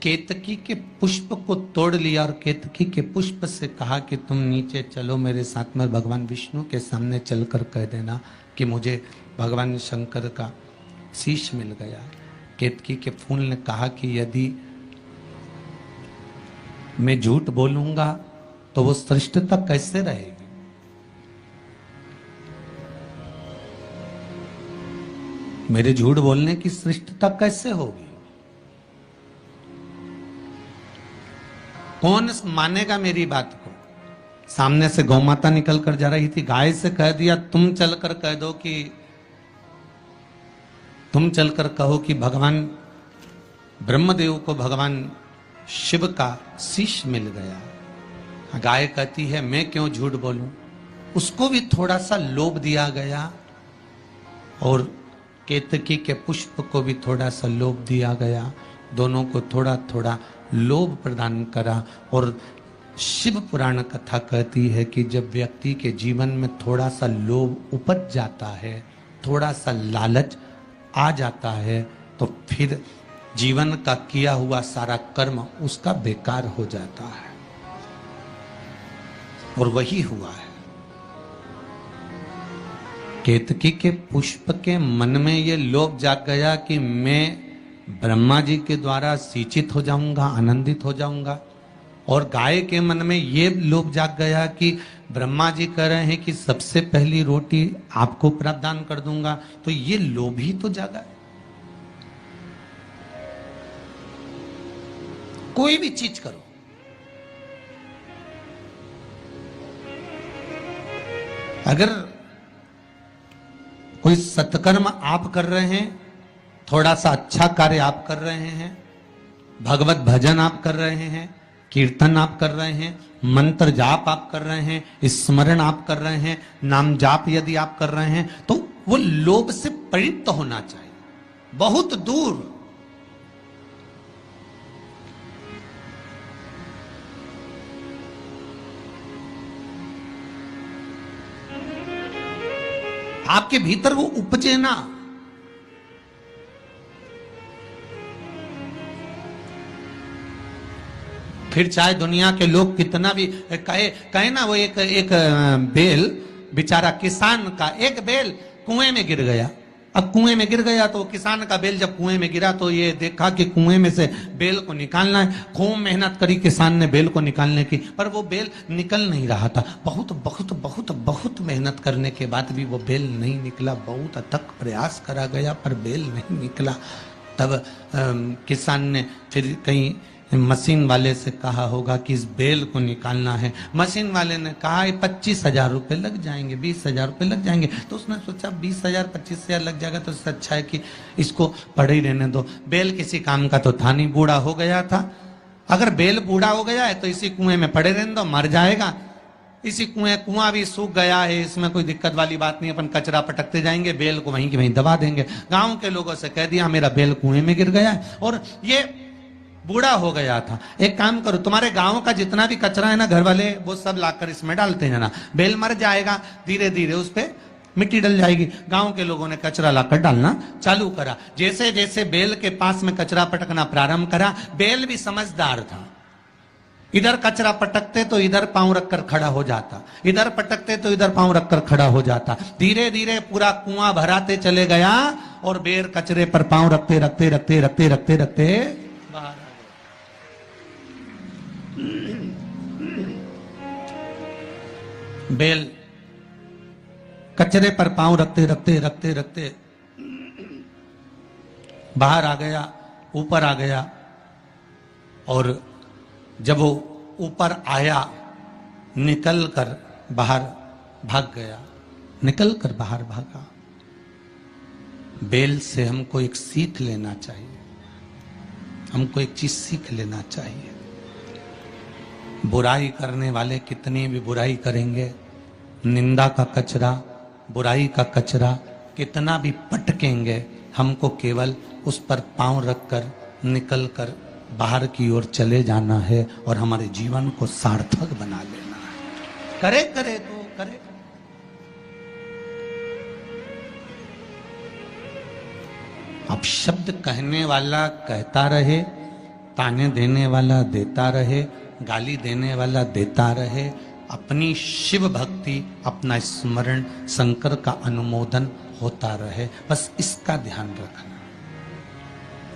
केतकी के पुष्प को तोड़ लिया और केतकी के पुष्प से कहा कि तुम नीचे चलो मेरे साथ में, भगवान विष्णु के सामने चलकर कह देना कि मुझे भगवान शंकर का शीश मिल गया। केतकी के फूल ने कहा कि यदि मैं झूठ बोलूंगा तो वो श्रेष्ठता कैसे रहेगी। मेरे झूठ बोलने की श्रेष्ठता कैसे होगी, कौन मानेगा मेरी बात को। सामने से गौ माता निकल कर जा रही थी, गाय से कह दिया तुम चलकर कह दो कि तुम चलकर कहो कि भगवान ब्रह्मदेव को भगवान शिव का शीश मिल गया। गाय कहती है मैं क्यों झूठ बोलूं। उसको भी थोड़ा सा लोभ दिया गया और केतकी के पुष्प को भी थोड़ा सा लोभ दिया गया। दोनों को थोड़ा थोड़ा लोभ प्रदान करा। और शिव पुराण कथा कहती है कि जब व्यक्ति के जीवन में थोड़ा सा लोभ उपज जाता है, थोड़ा सा लालच आ जाता है, तो फिर जीवन का किया हुआ सारा कर्म उसका बेकार हो जाता है। और वही हुआ है। केतकी के पुष्प के मन में ये लोभ जाग गया कि मैं ब्रह्मा जी के द्वारा सिंचित हो जाऊंगा, आनंदित हो जाऊंगा। और गाय के मन में ये लोभ जाग गया कि ब्रह्मा जी कह रहे हैं कि सबसे पहली रोटी आपको प्रदान कर दूंगा, तो ये लोभ ही तो जागा। कोई भी चीज करो, अगर कोई सत्कर्म आप कर रहे हैं, थोड़ा सा अच्छा कार्य आप कर रहे हैं, भगवत भजन आप कर रहे हैं, कीर्तन आप कर रहे हैं, मंत्र जाप आप कर रहे हैं, स्मरण आप कर रहे हैं, नाम जाप यदि आप कर रहे हैं, तो वो लोभ से परित होना चाहिए, बहुत दूर। आपके भीतर वो उपजे ना। फिर चाहे दुनिया के लोग कितना भी कहे ना, वो एक बेल बेचारा किसान का एक बेल कुएं में गिर गया। अब कुएं में गिर गया तो किसान का बेल जब कुएं में गिरा तो ये देखा कि कुएं में से बेल को निकालना है। खूब मेहनत करी किसान ने बेल को निकालने की, पर वो बेल निकल नहीं रहा था। बहुत बहुत बहुत बहुत मेहनत करने के बाद भी वो बेल नहीं निकला। बहुत अथक प्रयास करा गया पर बेल नहीं निकला। तब किसान ने फिर कहीं मशीन वाले से कहा होगा कि इस बेल को निकालना है। मशीन वाले ने कहा 25,000 रुपये लग जाएंगे, 20,000 रुपये लग जाएंगे। तो उसने सोचा 20,000 25,000 लग जाएगा तो इससे अच्छा है कि इसको पड़े ही रहने दो। बेल किसी काम का तो था नहीं, बूढ़ा हो गया था। अगर बेल बूढ़ा हो गया है तो इसी कुएं में पड़े रहने दो, मर जाएगा। इसी कुआं भी सूख गया है, इसमें कोई दिक्कत वाली बात नहीं, अपन कचरा पटकते जाएंगे, बेल को वहीं की वहीं दबा देंगे। गांव के लोगों से कह दिया मेरा बेल कुएं में गिर गया है और ये बूढ़ा हो गया था। एक काम करो, तुम्हारे गांव का जितना भी कचरा है ना, घर वाले वो सब लाकर इसमें डालते हैं ना, बेल मर जाएगा, धीरे धीरे उस पे मिट्टी डल जाएगी। गांव के लोगों ने कचरा लाकर डालना चालू करा। जैसे जैसे बेल के पास में कचरा पटकना प्रारंभ करा, बेल भी समझदार था। इधर कचरा पटकते तो इधर पांव रखकर खड़ा हो जाता, इधर पटकते तो इधर पांव रखकर खड़ा हो जाता। धीरे धीरे पूरा कुआं भराते चले गया और बेर कचरे पर पांव रखते रखते रखते रखते रखते रखते बाहर आ गया। बेल कचरे पर पांव रखते रखते रखते रखते बाहर आ गया, ऊपर आ गया। और जब वो ऊपर आया, निकल कर बाहर भाग गया, निकल कर बाहर भागा। बेल से हमको एक सीख लेना चाहिए, हमको एक चीज सीख लेना चाहिए। बुराई करने वाले कितनी भी बुराई करेंगे, निंदा का कचरा, बुराई का कचरा कितना भी पटकेंगे, हमको केवल उस पर पांव रखकर निकल कर बाहर की ओर चले जाना है और हमारे जीवन को सार्थक बना लेना है। करे करे तो करे। अब शब्द कहने वाला कहता रहे, ताने देने वाला देता रहे, गाली देने वाला देता रहे। अपनी शिव भक्ति, अपना स्मरण, शंकर का अनुमोदन होता रहे, बस इसका ध्यान रखना।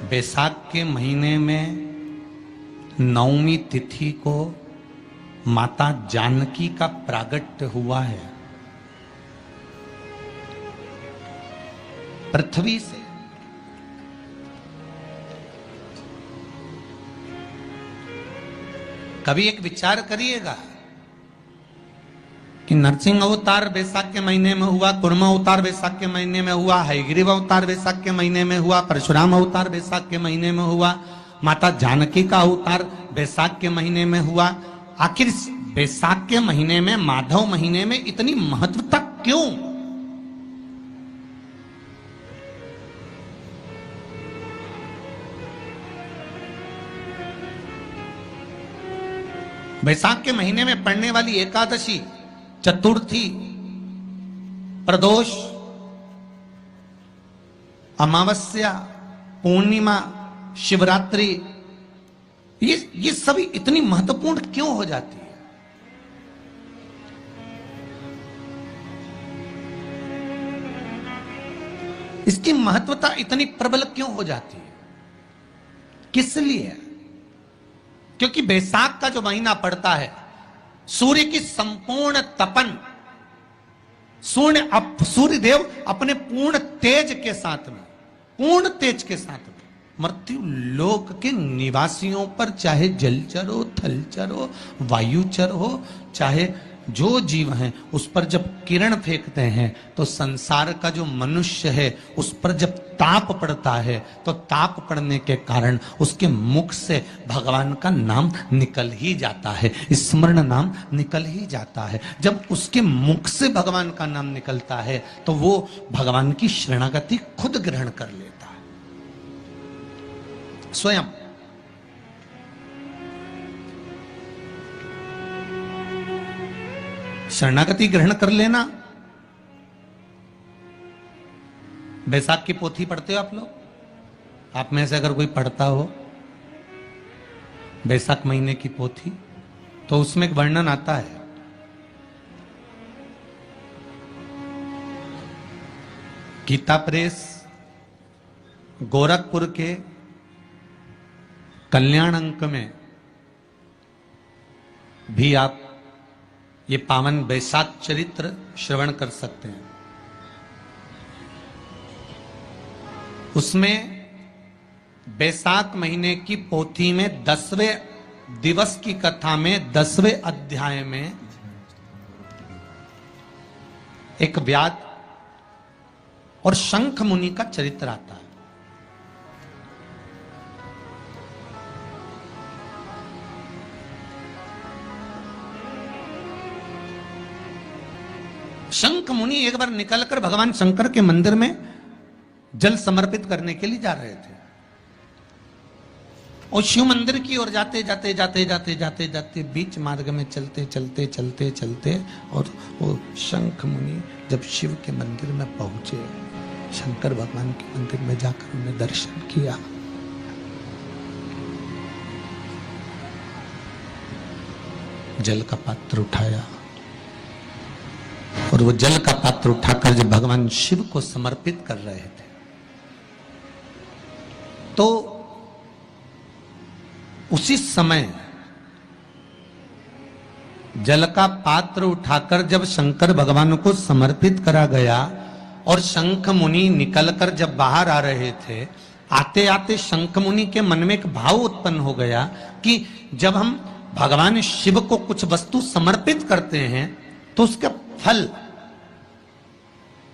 बैसाख के महीने में 9वीं तिथि को माता जानकी का प्रागट्य हुआ है पृथ्वी से। कभी एक विचार करिएगा कि नरसिंह अवतार बैसाख के महीने में हुआ, कुर्म अवतार बैसाख के महीने में हुआ, हयग्रीव अवतार बैसाख के महीने में हुआ, परशुराम अवतार बैसाख के महीने में हुआ, माता जानकी का अवतार बैसाख के महीने में हुआ। आखिर बैसाख के महीने में, माधव महीने में इतनी महत्वता क्यों? बैसाख के महीने में पड़ने वाली एकादशी, चतुर्थी, प्रदोष, अमावस्या, पूर्णिमा, शिवरात्रि, ये सभी इतनी महत्वपूर्ण क्यों हो जाती है? इसकी महत्वता इतनी प्रबल क्यों हो जाती है? किस लिए? क्योंकि बैसाख का जो महीना पड़ता है, सूर्य की संपूर्ण तपन, सूर्य देव अपने पूर्ण तेज के साथ में, पूर्ण तेज के साथ में मृत्यु लोक के निवासियों पर, चाहे जलचर हो, थलचर हो, वायुचर हो, चाहे जो जीव हैं, उस पर जब किरण फेंकते हैं तो संसार का जो मनुष्य है उस पर जब ताप पड़ता है तो ताप पड़ने के कारण उसके मुख से भगवान का नाम निकल ही जाता है, स्मरण नाम निकल ही जाता है। जब उसके मुख से भगवान का नाम निकलता है तो वो भगवान की शरणागति खुद ग्रहण कर लेता है स्वयं। शरणागति ग्रहण कर लेना। बैसाख की पोथी पढ़ते हो आप लोग? आप में से अगर कोई पढ़ता हो, बैसाख महीने की पोथी, तो उसमें एक वर्णन आता है गीता प्रेस गोरखपुर के कल्याण अंक में भी आप ये पावन बैसाख चरित्र श्रवण कर सकते हैं। उसमें बैसाख महीने की पोथी में 10वें दिवस की कथा में 10वें अध्याय में एक व्याध और शंख मुनि का चरित्र आता है। शंख मुनि एक बार निकलकर भगवान शंकर के मंदिर में जल समर्पित करने के लिए जा रहे थे और शिव मंदिर की ओर जाते बीच मार्ग में चलते और वो शंख मुनि जब शिव के मंदिर में पहुंचे, शंकर भगवान के मंदिर में जाकर उन्हें दर्शन किया, जल का पात्र उठाया और वो जल का पात्र उठाकर जब भगवान शिव को समर्पित कर रहे थे तो उसी समय जल का पात्र उठाकर जब शंकर भगवान को समर्पित करा गया और शंख मुनि निकलकर जब बाहर आ रहे थे, आते आते शंख मुनि के मन में एक भाव उत्पन्न हो गया कि जब हम भगवान शिव को कुछ वस्तु समर्पित करते हैं तो उसका फल,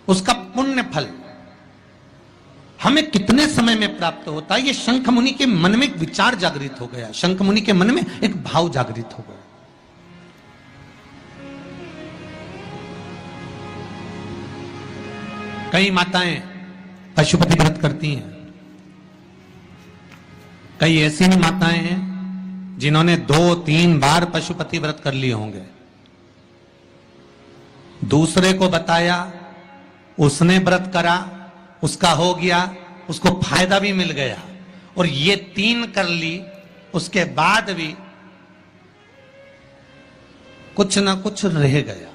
उसका पुण्य फल हमें कितने समय में प्राप्त होता है। ये शंख मुनि के मन में एक विचार जागृत हो गया, शंख मुनि के मन में एक भाव जागृत हो गया। कई माताएं पशुपति व्रत करती हैं, कई ऐसी भी माताएं हैं जिन्होंने 2-3 बार पशुपति व्रत कर लिए होंगे, दूसरे को बताया, उसने व्रत करा, उसका हो गया, उसको फायदा भी मिल गया, और ये 3 कर ली, उसके बाद भी कुछ ना कुछ रह गया।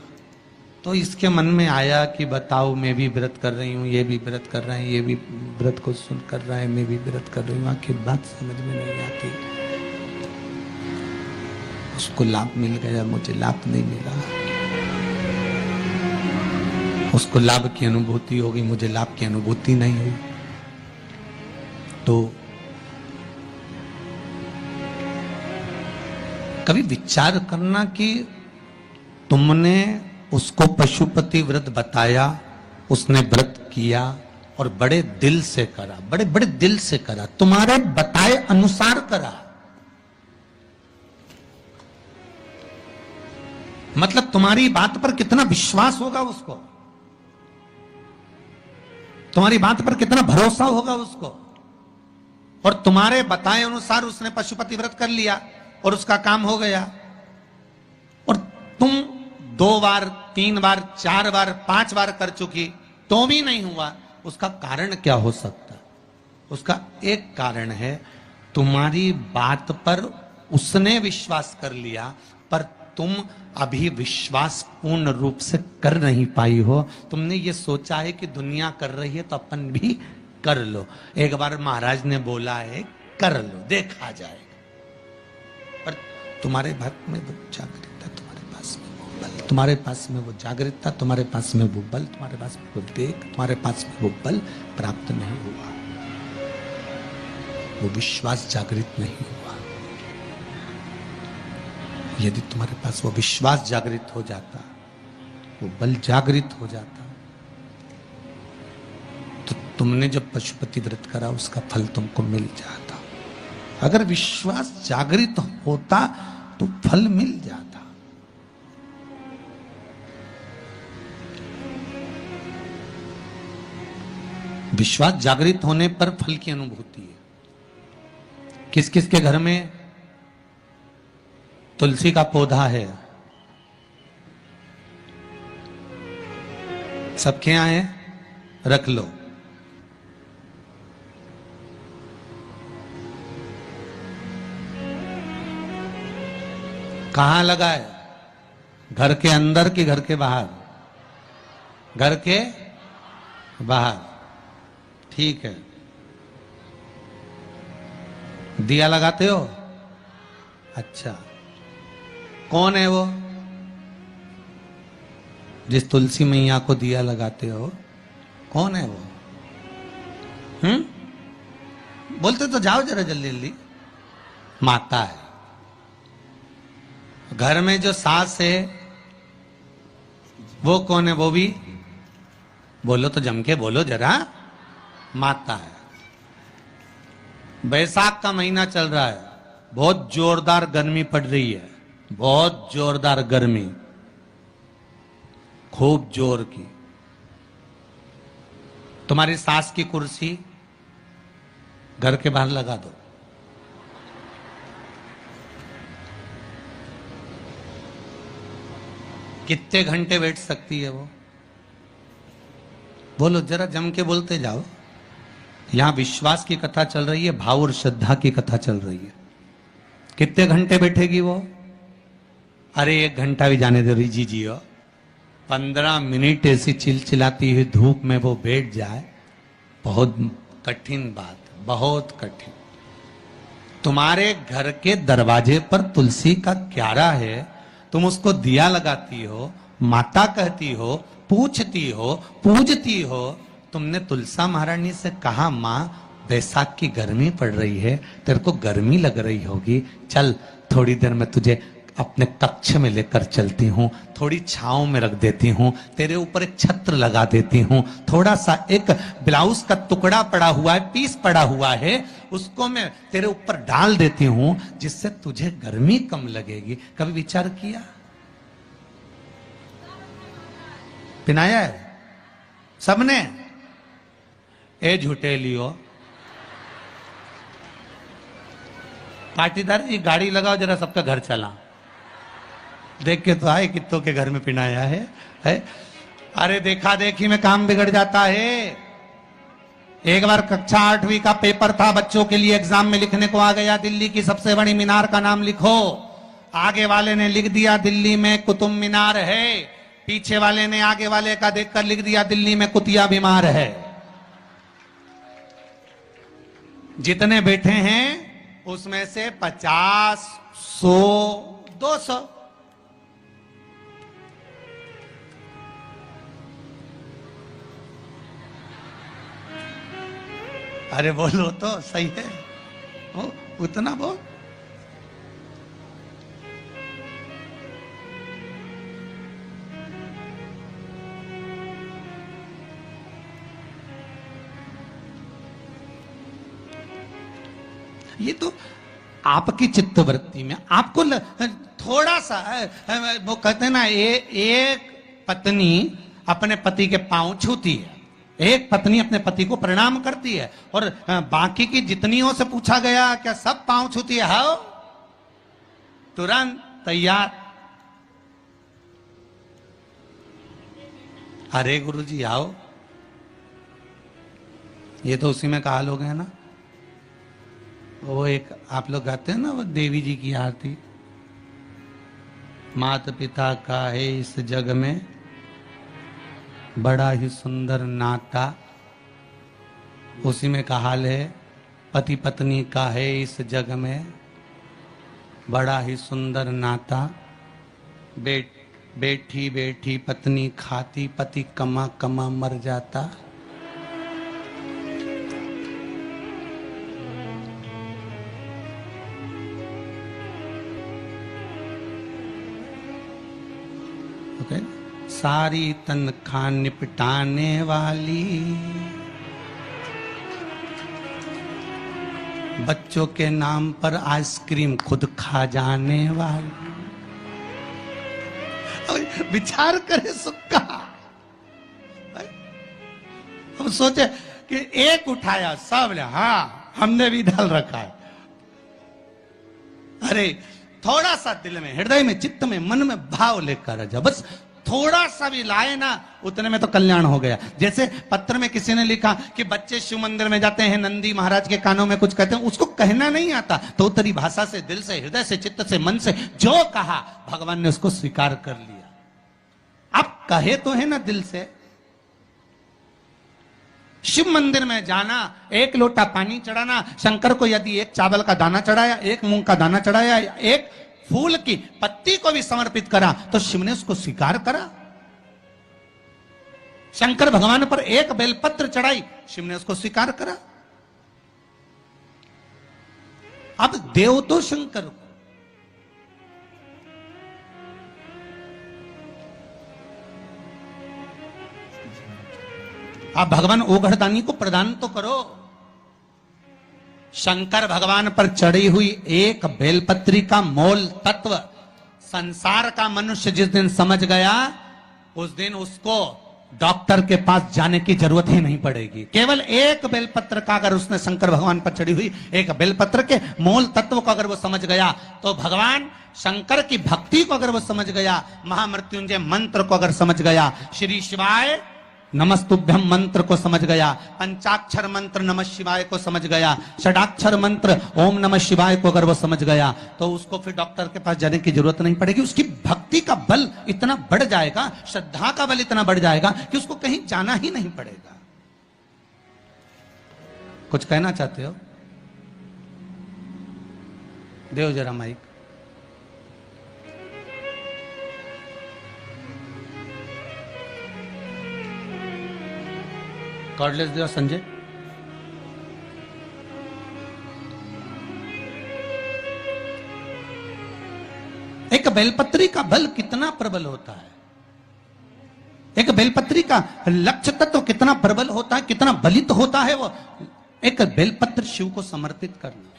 तो इसके मन में आया कि बताओ, मैं भी व्रत कर रही हूं, ये भी व्रत कर रहे हैं, ये भी व्रत को सुन कर रहा है, मैं भी व्रत कर रही हूं, आखिर बात समझ में नहीं आती। उसको लाभ मिल गया, मुझे लाभ नहीं मिला, उसको लाभ की अनुभूति होगी, मुझे लाभ की अनुभूति नहीं हुई। तो कभी विचार करना कि तुमने उसको पशुपति व्रत बताया, उसने व्रत किया और बड़े दिल से करा, बड़े बड़े दिल से करा, तुम्हारे बताए अनुसार करा, मतलब तुम्हारी बात पर कितना विश्वास होगा उसको, तुम्हारी बात पर कितना भरोसा होगा उसको। और तुम्हारे बताए अनुसार उसने पशुपति व्रत कर लिया और उसका काम हो गया, और तुम 2 बार 3 बार 4 बार 5 बार कर चुकी तो भी नहीं हुआ। उसका कारण क्या हो सकता है? उसका एक कारण है, तुम्हारी बात पर उसने विश्वास कर लिया पर तुम अभी विश्वास पूर्ण रूप से कर नहीं पाई हो। तुमने ये सोचा है कि दुनिया कर रही है तो अपन भी कर लो। एक बार महाराज ने बोला है कर लो, देखा जाएगा, पर तुम्हारे भक्त में वो जागृतता, तुम्हारे पास में वो बल, तुम्हारे पास में वो जागृतता, तुम्हारे पास में वो बल, तुम्हारे पास में वो देख, तुम्हारे पास में वो बल प्राप्त नहीं हुआ, वो विश्वास जागृत नहीं हुआ। यदि तुम्हारे पास वो विश्वास जागृत हो जाता, वो बल जागृत हो जाता, तो तुमने जब पशुपति व्रत करा उसका फल तुमको मिल जाता। अगर विश्वास जागृत होता तो फल मिल जाता। विश्वास जागृत होने पर फल की अनुभूति है। किस किस के घर में तुलसी का पौधा है? सबके यहां है, रख लो। कहां लगा है? घर के अंदर कि घर के बाहर? घर के बाहर। ठीक है। दिया लगाते हो? अच्छा, कौन है वो जिस तुलसी मैया को दिया लगाते हो? कौन है वो? बोलते तो जाओ जरा जल्दी जल्दी। माता है। घर में जो सास है वो कौन है? वो भी बोलो तो जम के बोलो जरा। माता है। बैसाख का महीना चल रहा है, बहुत जोरदार गर्मी पड़ रही है, बहुत जोरदार गर्मी, खूब जोर की। तुम्हारी सास की कुर्सी घर के बाहर लगा दो। कितने घंटे बैठ सकती है वो? बोलो जरा, जम के बोलते जाओ। यहां विश्वास की कथा चल रही है, भाव और श्रद्धा की कथा चल रही है। कितने घंटे बैठेगी वो? अरे 1 घंटा भी जाने दो रिजी जी हो। 15 मिनट ऐसी चिलचिलाती हुई धूप में वो बैठ जाए, बहुत कठिन बात, बहुत कठिन। तुम्हारे घर के दरवाजे पर तुलसी का क्यारा है, तुम उसको दिया लगाती हो, माता कहती हो, पूछती हो, पूजती हो। तुमने तुलसा महारानी से कहा, मां बैसाख की गर्मी पड़ रही है, तेरे को गर्मी लग रही होगी, चल थोड़ी देर में तुझे अपने कक्ष में लेकर चलती हूं, थोड़ी छांव में रख देती हूं, तेरे ऊपर एक छत्र लगा देती हूं, थोड़ा सा एक ब्लाउज का टुकड़ा पड़ा हुआ है, पीस पड़ा हुआ है, उसको मैं तेरे ऊपर डाल देती हूं, जिससे तुझे गर्मी कम लगेगी। कभी विचार किया? पिनाया है सबने? ए झूठे लियो। पाटीदार जी गाड़ी लगाओ जरा, सबका घर चला। देख के तो आए कित्तों के घर में पिनाया है? अरे देखा देखी में काम बिगड़ जाता है। एक बार कक्षा 8वीं का पेपर था, बच्चों के लिए एग्जाम में लिखने को आ गया, दिल्ली की सबसे बड़ी मीनार का नाम लिखो। आगे वाले ने लिख दिया दिल्ली में कुतुब मीनार है, पीछे वाले ने आगे वाले का देखकर लिख दिया दिल्ली में कुतिया बीमार है। जितने बैठे हैं उसमें से 50, 100, 200 अरे बोलो तो सही है, ओ, उतना बोल। ये तो आपकी चित्तवृत्ति में आपको थोड़ा सा वो कहते हैं ना, एक पत्नी अपने पति के पांव छूती है, एक पत्नी अपने पति को प्रणाम करती है, और बाकी की जितनियों से पूछा गया क्या सब पांव छूती है? हाँ, तुरंत तैयार। अरे गुरुजी आओ, ये तो उसी में कहा लोग है ना, वो एक आप लोग गाते हैं ना, वो देवी जी की आरती, माता पिता का है इस जग में बड़ा ही सुंदर नाता, उसी में का हाल है, पति पत्नी का है इस जग में बड़ा ही सुंदर नाता, बैठी बैठी पत्नी खाती, पति कमा कमा मर जाता। ओके, सारी तनख्वाह निपटाने वाली, बच्चों के नाम पर आइसक्रीम खुद खा जाने वाली। विचार करे सुख का। हम सोचे कि एक उठाया सब ले, हाँ हमने भी डाल रखा है। अरे थोड़ा सा दिल में, हृदय में, चित्त में, मन में भाव लेकर आ जा, बस थोड़ा सा भी लाए ना, उतने में तो कल्याण हो गया। जैसे पत्र में किसी ने लिखा कि बच्चे शिव मंदिर में जाते हैं, नंदी महाराज के कानों में कुछ कहते हैं, उसको कहना नहीं आता, तो उत्तरी भाषा से, दिल से, हृदय से, चित्त से, मन से जो कहा, भगवान ने उसको स्वीकार कर लिया। आप कहे तो है ना दिल से। शिव मंदिर में जाना, एक लोटा पानी चढ़ाना, शंकर को यदि एक चावल का दाना चढ़ाया, एक मूंग का दाना चढ़ाया, एक फूल की पत्ती को भी समर्पित करा, तो शिव ने उसको स्वीकार करा। शंकर भगवान पर एक बेलपत्र चढ़ाई, शिव ने उसको स्वीकार करा। अब देव तो शंकर को, आप भगवान ओघड़दानी को प्रदान तो करो। शंकर भगवान पर चढ़ी हुई एक बेलपत्री का मोल तत्व संसार का मनुष्य जिस दिन समझ गया, उस दिन उसको डॉक्टर के पास जाने की जरूरत ही नहीं पड़ेगी। केवल एक बेलपत्र का अगर उसने शंकर भगवान पर चढ़ी हुई एक बेलपत्र के मोल तत्व को अगर वो समझ गया, तो भगवान शंकर की भक्ति को अगर वो समझ गया, महामृत्युंजय मंत्र को अगर समझ गया, श्री शिवाय नमस्तुभ्यम मंत्र को समझ गया, पंचाक्षर मंत्र नमः शिवाय को समझ गया, षडाक्षर मंत्र ओम नमः शिवाय को अगर वो समझ गया, तो उसको फिर डॉक्टर के पास जाने की जरूरत नहीं पड़ेगी। उसकी भक्ति का बल इतना बढ़ जाएगा, श्रद्धा का बल इतना बढ़ जाएगा कि उसको कहीं जाना ही नहीं पड़ेगा। कुछ कहना चाहते हो? देव जरा माइक। कॉर्डलेस दिया संजय। एक बेलपत्री का बल कितना प्रबल होता है, एक बेलपत्री का लक्ष्य तत्व कितना प्रबल होता है, कितना बलित होता है वो। एक बेलपत्र शिव को समर्पित करना।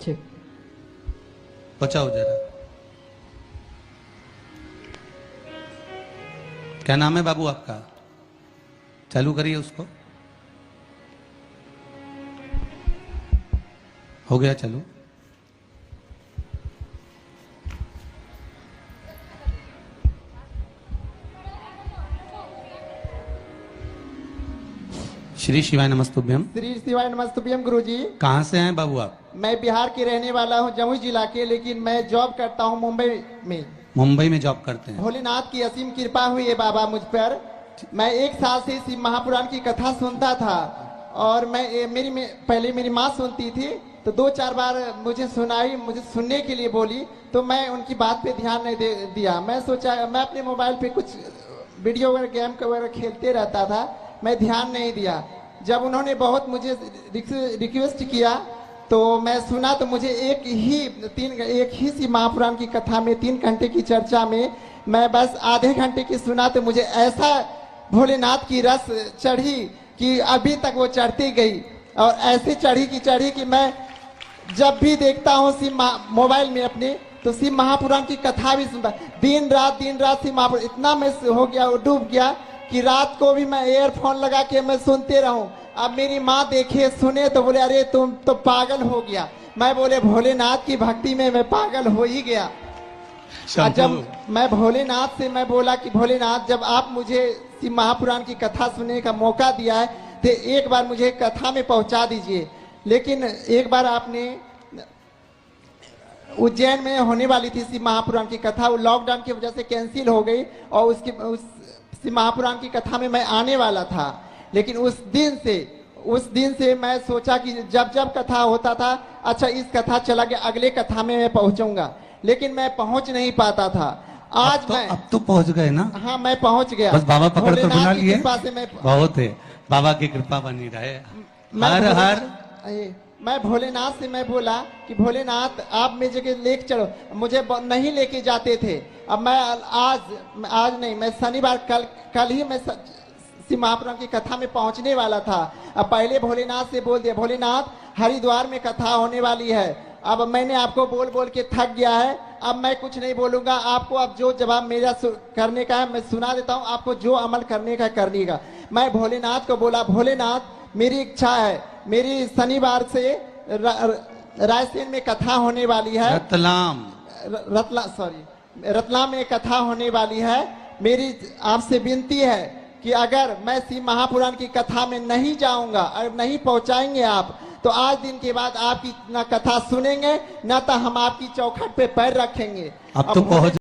ठीक, बचाओ जरा। क्या नाम है बाबू आपका? चालू करिए उसको। हो गया, चलो। श्री शिवाय नमस्तुभ्यम। श्री शिवाय नमस्तुभ्यम गुरुजी। कहाँ से हैं बाबू आप? मैं बिहार के रहने वाला हूँ, जमुई जिला के, लेकिन मैं जॉब करता हूँ मुंबई में। मुंबई में जॉब करते हैं। भोलेनाथ की असीम कृपा हुई है बाबा मुझ पर। मैं 1 साल से शिव महापुराण की कथा सुनता था, और पहले मेरी माँ सुनती थी, तो 2-4 बार मुझे सुनने के लिए बोली, तो मैं उनकी बात पे ध्यान नहीं दिया। मैं सोचा, मैं अपने मोबाइल पे कुछ वीडियो वगैरह गेम वगैरह खेलते रहता था, मैं ध्यान नहीं दिया। जब उन्होंने बहुत मुझे रिक्वेस्ट किया, तो मैं सुना, तो मुझे एक ही शिव महापुराण की कथा में 3 घंटे की चर्चा में मैं बस आधे घंटे की सुना, तो मुझे ऐसा भोलेनाथ की रस चढ़ी कि अभी तक वो चढ़ती गई, और ऐसे चढ़ी कि मैं जब भी देखता हूँ मोबाइल में अपने, तो शिव महापुराण की कथा भी सुनता। दिन रात शिव महापुराण, इतना मैं हो गया, डूब गया कि रात को भी मैं ईयरफोन लगा के मैं सुनते रहूं। अब मेरी माँ देखे सुने तो बोले, अरे तुम तो पागल हो गया। मैं बोले, भोलेनाथ की भक्ति में मैं पागल हो ही गया। जब मैं भोलेनाथ से मैं बोला कि भोलेनाथ, जब आप मुझे शिव महापुराण की कथा सुनने का मौका दिया है, तो एक बार मुझे कथा में पहुंचा दीजिए। लेकिन एक बार आपने उज्जैन में होने वाली थी शिव महापुराण की कथा, वो लॉकडाउन की वजह से कैंसिल हो गई, और उस शिव महापुराण की कथा में मैं आने वाला था। लेकिन उस दिन से मैं सोचा कि जब कथा होता था, अच्छा इस कथा चला गया, अगले कथा में मैं पहुंचूंगा, लेकिन मैं पहुंच नहीं पाता था। आज अब तो पहुंच गए ना? हाँ, मैं पहुंच गया। बस बाबा पकड़ कर बुला लिए। मैं बहुत है, बाबा की कृपा बनी रहे। मैं भोलेनाथ से मैं बोला कि भोलेनाथ, आप मेरी जगह लेके चलो। मुझे नहीं लेके जाते थे। अब मैं आज नहीं, मैं शनिवार कल ही मैं शिव महापुराण की कथा में पहुंचने वाला था। अब पहले भोलेनाथ से बोल दिया, भोलेनाथ हरिद्वार में कथा होने वाली है। अब मैंने आपको बोल के थक गया है, अब मैं कुछ नहीं बोलूंगा आपको। अब जो जवाब मेरा करने का है मैं सुना देता हूँ, आपको जो अमल करने का करने का। मैं भोलेनाथ को बोला, भोलेनाथ मेरी इच्छा है, मेरी शनिवार से रायसेन में कथा होने वाली है, रतलाम में कथा होने वाली है। मेरी आपसे विनती है कि अगर मैं शिव महापुराण की कथा में नहीं जाऊंगा और नहीं पहुंचाएंगे आप, तो आज दिन के बाद आपकी ना कथा सुनेंगे ना तो हम आपकी चौखट पे पैर रखेंगे। अब तुम पहुंच